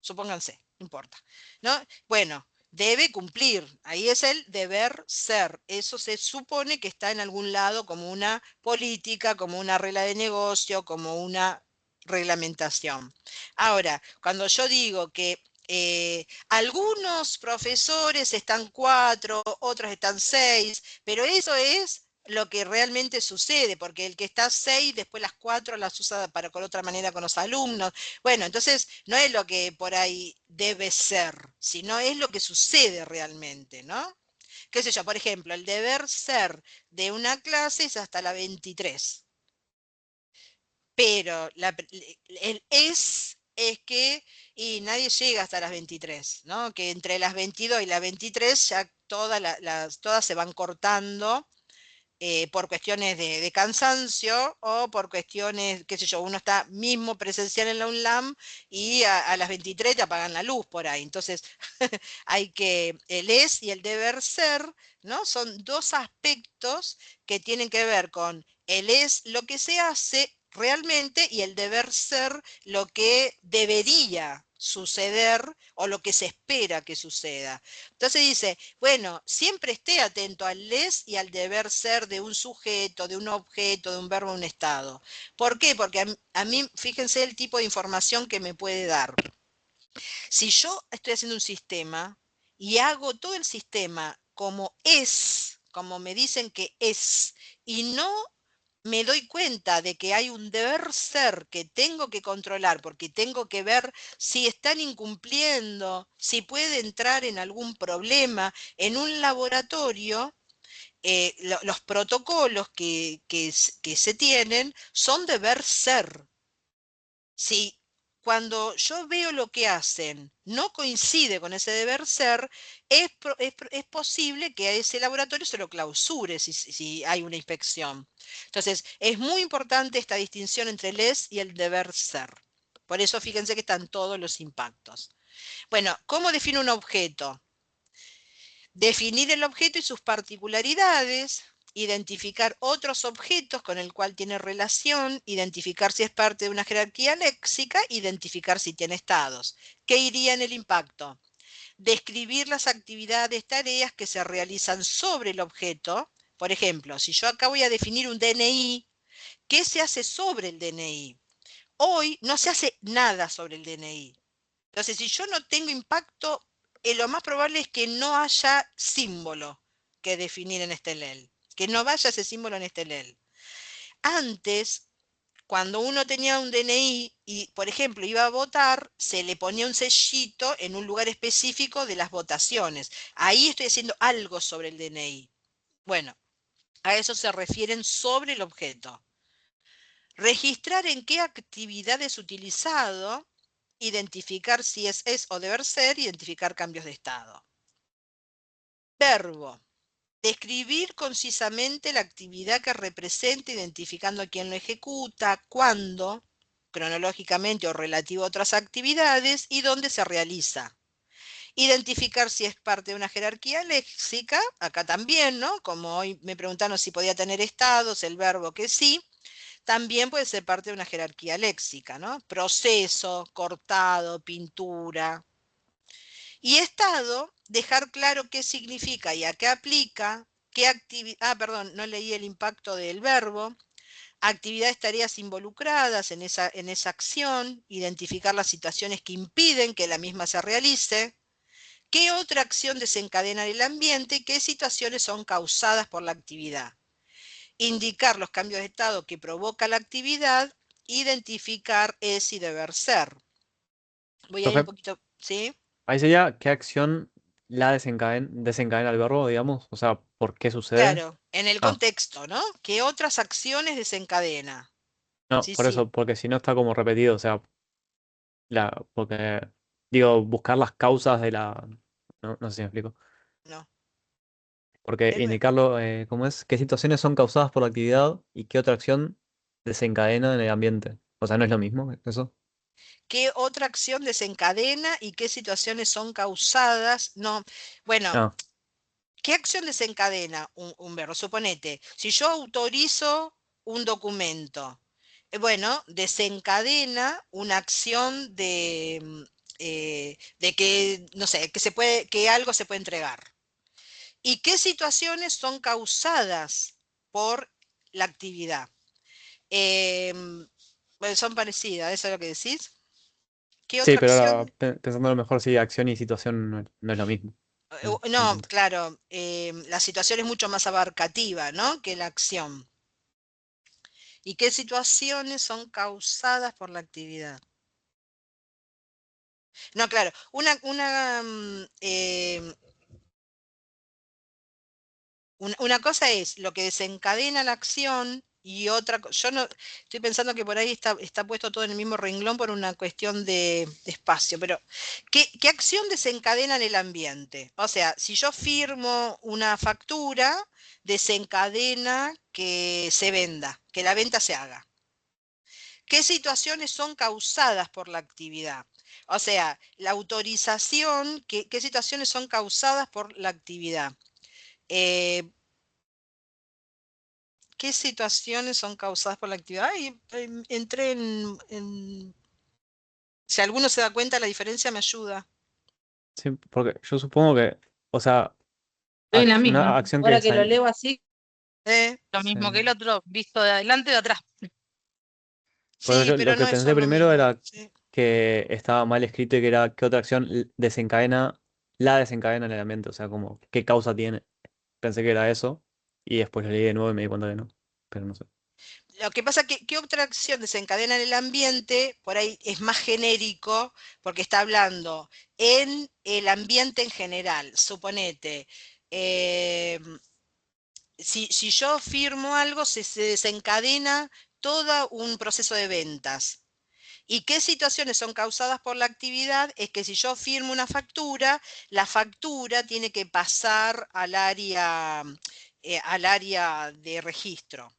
supónganse, no importa, ¿no? Bueno, debe cumplir, ahí es el deber ser, eso se supone que está en algún lado como una política, como una regla de negocio, como una reglamentación. Ahora, cuando yo digo que algunos profesores están 4, otros están 6, pero eso es lo que realmente sucede, porque el que está 6, después las 4 las usa para con otra manera con los alumnos. Bueno, entonces no es lo que por ahí debe ser, sino es lo que sucede realmente, ¿no? Qué sé yo, por ejemplo, el deber ser de una clase es hasta la 23. Pero el es que y nadie llega hasta las 23, ¿no? Que entre las 22 y las 23 ya todas se van cortando por cuestiones de cansancio o por cuestiones, qué sé yo, uno está mismo presencial en la UNLAM y a las 23 te apagan la luz por ahí. Entonces, hay que, el es y el deber ser, ¿no? Son dos aspectos que tienen que ver con el es lo que se hace realmente y el deber ser lo que debería suceder o lo que se espera que suceda. Entonces dice, bueno, siempre esté atento al les y al deber ser de un sujeto, de un objeto, de un verbo, de un estado. ¿Por qué? Porque a mí, fíjense el tipo de información que me puede dar. Si yo estoy haciendo un sistema y hago todo el sistema como es, como me dicen que es, y no me doy cuenta de que hay un deber ser que tengo que controlar porque tengo que ver si están incumpliendo, si puede entrar en algún problema en un laboratorio. Los protocolos que se tienen son deber ser. Si cuando yo veo lo que hacen no coincide con ese deber ser, es posible que a ese laboratorio se lo clausure si hay una inspección. Entonces, es muy importante esta distinción entre el es y el deber ser. Por eso fíjense que están todos los impactos. Bueno, ¿cómo define un objeto? Definir el objeto y sus particularidades, identificar otros objetos con el cual tiene relación, identificar si es parte de una jerarquía léxica, identificar si tiene estados. ¿Qué iría en el impacto? Describir las actividades, tareas que se realizan sobre el objeto. Por ejemplo, si yo acá voy a definir un DNI, ¿qué se hace sobre el DNI? Hoy no se hace nada sobre el DNI. Entonces, si yo no tengo impacto, lo más probable es que no haya símbolo que definir en este LEL, que no vaya ese símbolo en este LEL. Antes, cuando uno tenía un DNI y, por ejemplo, iba a votar, se le ponía un sellito en un lugar específico de las votaciones. Ahí estoy haciendo algo sobre el DNI. Bueno, a eso se refieren sobre el objeto. Registrar en qué actividad es utilizado, identificar si es o deber ser, identificar cambios de estado. Verbo. Describir concisamente la actividad que representa, identificando a quién lo ejecuta, cuándo, cronológicamente o relativo a otras actividades, y dónde se realiza. Identificar si es parte de una jerarquía léxica, acá también, ¿no? Como hoy me preguntaron si podía tener estados, el verbo que sí. También puede ser parte de una jerarquía léxica, ¿no? Proceso, cortado, pintura. Y estado, dejar claro qué significa y a qué aplica, qué actividad, perdón, no leí el impacto del verbo, actividades, tareas involucradas en esa acción, identificar las situaciones que impiden que la misma se realice, qué otra acción desencadena el ambiente y qué situaciones son causadas por la actividad. Indicar los cambios de estado que provoca la actividad, identificar es y deber ser. Voy a ir un Profe, poquito, ¿sí? ahí sería qué acción desencadena el verbo, digamos. O sea, ¿por qué sucede? Claro, en el Ah, contexto, ¿no? ¿Qué otras acciones desencadena? no, Sí, por sí, eso, porque si no está como repetido, o sea, porque, digo, buscar las causas de la. No, no sé si me explico. no. Porque El ver- indicarlo, ¿cómo es? ¿Qué situaciones son causadas por la actividad y qué otra acción desencadena en el ambiente? O sea, ¿no es lo mismo eso? ¿Qué otra acción desencadena y qué situaciones son causadas? No, bueno, Ah, ¿qué acción desencadena un verbo? Suponete, si yo autorizo un documento, bueno, desencadena una acción de que, no sé, que algo se puede entregar. ¿Y qué situaciones son causadas por la actividad? Bueno, son parecidas, ¿eso es lo que decís? ¿Qué sí, otra pero ahora acción? pensando a lo mejor sí, acción y situación no es lo mismo. No, Entiendo. claro, la situación es mucho más abarcativa, ¿no? Que la acción. ¿Y qué situaciones son causadas por la actividad? No, claro, una cosa es lo que desencadena la acción y otra, yo no, estoy pensando que por ahí está puesto todo en el mismo renglón por una cuestión de espacio, pero ¿qué acción desencadena en el ambiente? O sea, si yo firmo una factura, desencadena que se venda, que la venta se haga? ¿Qué situaciones son causadas por la actividad? O sea, la autorización, ¿qué situaciones son causadas por la actividad? Eh, ¿Qué situaciones son causadas por la actividad? Ay, entré si alguno se da cuenta, la diferencia me ayuda. Sí, porque yo supongo que, o sea, Estoy en la una misma. acción que Ahora que lo leo así, Lo sí. mismo que el otro, visto de adelante y de atrás. Porque Sí, pero lo que no pensé son lo primero mismo. era Sí. que estaba mal escrito y que era qué otra acción desencadena en el ambiente, o sea, como qué causa tiene. Pensé que era eso y después lo leí de nuevo y me di cuenta que no, pero no sé. Lo que pasa que, ¿qué otra acción desencadena en el ambiente? Por ahí es más genérico, porque está hablando en el ambiente en general. Suponete, eh, si yo firmo algo, se desencadena todo un proceso de ventas. ¿Y qué situaciones son causadas por la actividad? Es que si yo firmo una factura, la factura tiene que pasar al área de registro.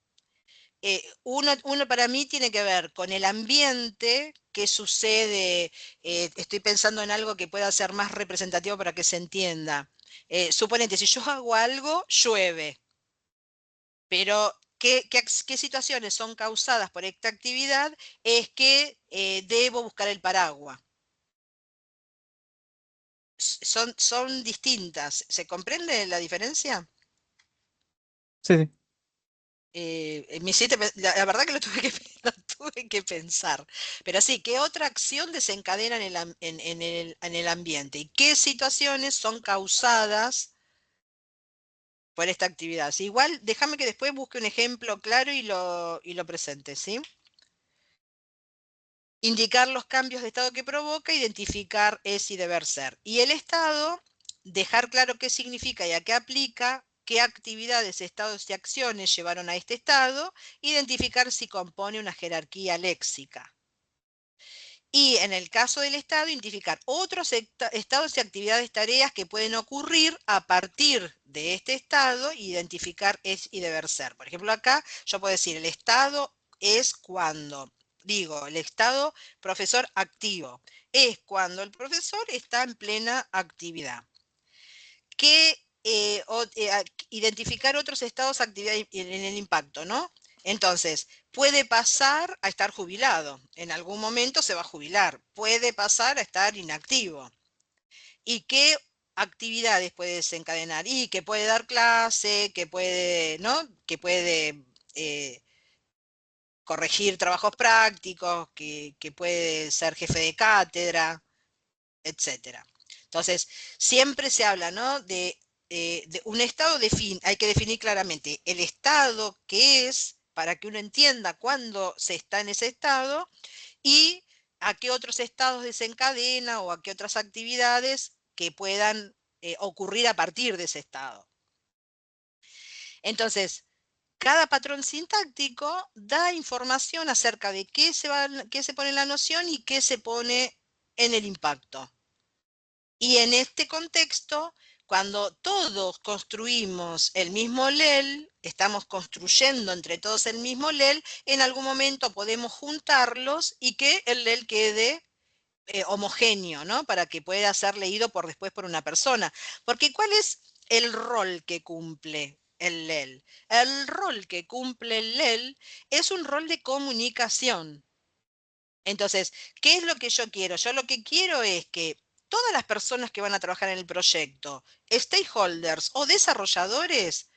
Uno para mí tiene que ver con el ambiente, qué sucede, estoy pensando en algo que pueda ser más representativo para que se entienda. Suponete, si yo hago algo, llueve, pero ¿qué situaciones son causadas por esta actividad? Es que debo buscar el paraguas. Son distintas. ¿Se comprende la diferencia? Sí, sí. La verdad que lo tuve que, lo tuve que pensar. Pero sí, ¿qué otra acción desencadena en el ambiente? ¿Y qué situaciones son causadas por esta actividad? Sí, igual, déjame que después busque un ejemplo claro y lo presente, ¿sí? Indicar los cambios de estado que provoca, identificar es y deber ser. Y el estado, dejar claro qué significa y a qué aplica, qué actividades, estados y acciones llevaron a este estado, identificar si compone una jerarquía léxica. Y en el caso del estado, identificar otros estados y actividades, tareas que pueden ocurrir a partir de este estado, identificar es y deber ser. Por ejemplo, acá yo puedo decir, el estado es cuando, digo, el estado profesor activo, es cuando el profesor está en plena actividad. Que identificar otros estados, actividades en el impacto, ¿no? Entonces, puede pasar a estar jubilado, en algún momento se va a jubilar, puede pasar a estar inactivo. ¿Y qué actividades puede desencadenar? Y que puede dar clase, que puede, ¿no? Que puede corregir trabajos prácticos, que puede ser jefe de cátedra, etcétera. Entonces, siempre se habla, ¿no? De un estado, hay que definir claramente el estado que es, para que uno entienda cuándo se está en ese estado y a qué otros estados desencadena o a qué otras actividades que puedan ocurrir a partir de ese estado. Entonces, cada patrón sintáctico da información acerca de qué se pone en la noción y qué se pone en el impacto. Y en este contexto, cuando todos construimos el mismo LEL, estamos construyendo entre todos el mismo LEL, en algún momento podemos juntarlos y que el LEL quede homogéneo, ¿no? Para que pueda ser leído después por una persona. Porque ¿cuál es el rol que cumple el LEL? El rol que cumple el LEL es un rol de comunicación. Entonces, ¿qué es lo que yo quiero? Yo lo que quiero es que todas las personas que van a trabajar en el proyecto, stakeholders o desarrolladores,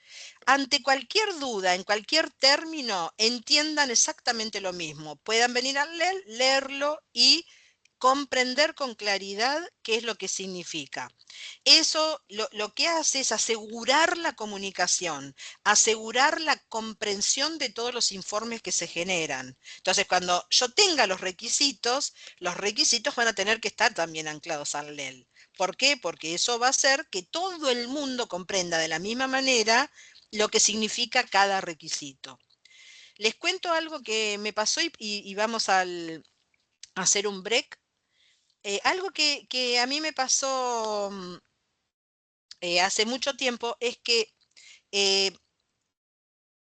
ante cualquier duda, en cualquier término, entiendan exactamente lo mismo. Puedan venir a leerlo y comprender con claridad qué es lo que significa. Eso lo que hace es asegurar la comunicación, asegurar la comprensión de todos los informes que se generan. Entonces, cuando yo tenga los requisitos van a tener que estar también anclados al LEL. ¿Por qué? Porque eso va a hacer que todo el mundo comprenda de la misma manera lo que significa cada requisito. Les cuento algo que me pasó y vamos a hacer un break. Algo que a mí me pasó hace mucho tiempo es que eh,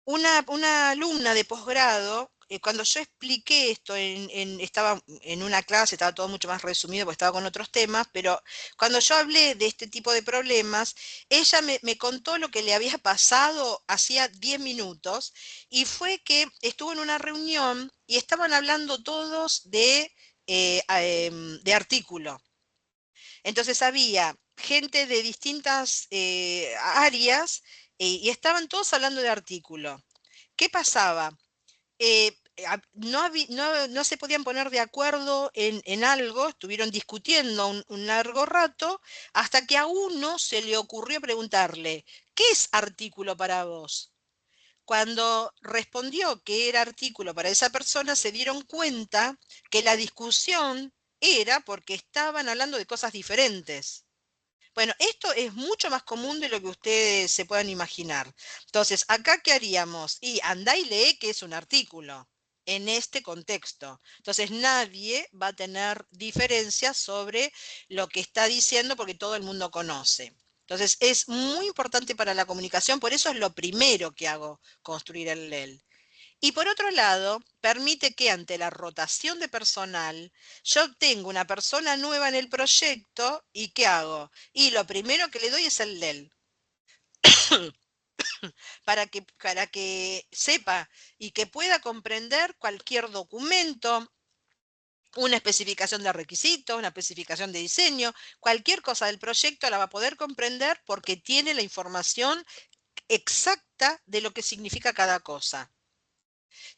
una alumna de posgrado, cuando yo expliqué esto, estaba en una clase, estaba todo mucho más resumido porque estaba con otros temas, pero cuando yo hablé de este tipo de problemas, ella me contó lo que le había pasado hacía 10 minutos y fue que estuvo en una reunión y estaban hablando todos de artículo. Entonces había gente de distintas áreas y estaban todos hablando de artículo. ¿Qué pasaba? No se podían poner de acuerdo en algo, estuvieron discutiendo un largo rato, hasta que a uno se le ocurrió preguntarle, ¿qué es artículo para vos? Cuando respondió que era artículo para esa persona, se dieron cuenta que la discusión era porque estaban hablando de cosas diferentes. Bueno, esto es mucho más común de lo que ustedes se puedan imaginar. Entonces, acá, ¿qué haríamos? Y andá y lee qué es un artículo en este contexto. Entonces, nadie va a tener diferencias sobre lo que está diciendo porque todo el mundo conoce. Entonces, es muy importante para la comunicación, por eso es lo primero que hago, construir el LEL. Y por otro lado, permite que ante la rotación de personal, yo tengo una persona nueva en el proyecto y ¿qué hago? Y lo primero que le doy es el LEL, para que sepa y que pueda comprender cualquier documento, una especificación de requisitos, una especificación de diseño, cualquier cosa del proyecto la va a poder comprender porque tiene la información exacta de lo que significa cada cosa.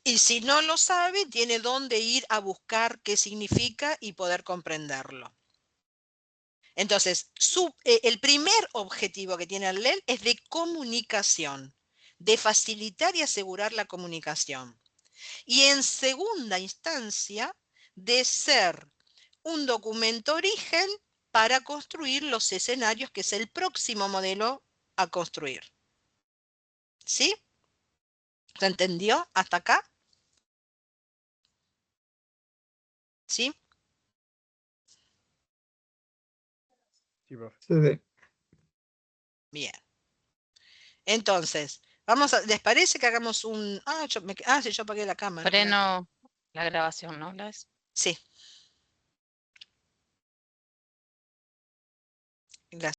Y si no lo sabe, tiene dónde ir a buscar qué significa y poder comprenderlo. Entonces, el primer objetivo que tiene el LEL es de comunicación, de facilitar y asegurar la comunicación. Y en segunda instancia, de ser un documento origen para construir los escenarios, que es el próximo modelo a construir. ¿Sí? ¿Se entendió hasta acá? ¿Sí? Sí, profe. Sí, sí. Bien. Entonces, ¿les parece que hagamos un... sí, yo apagué la cámara. Freno la grabación, ¿no? Sí. Gracias.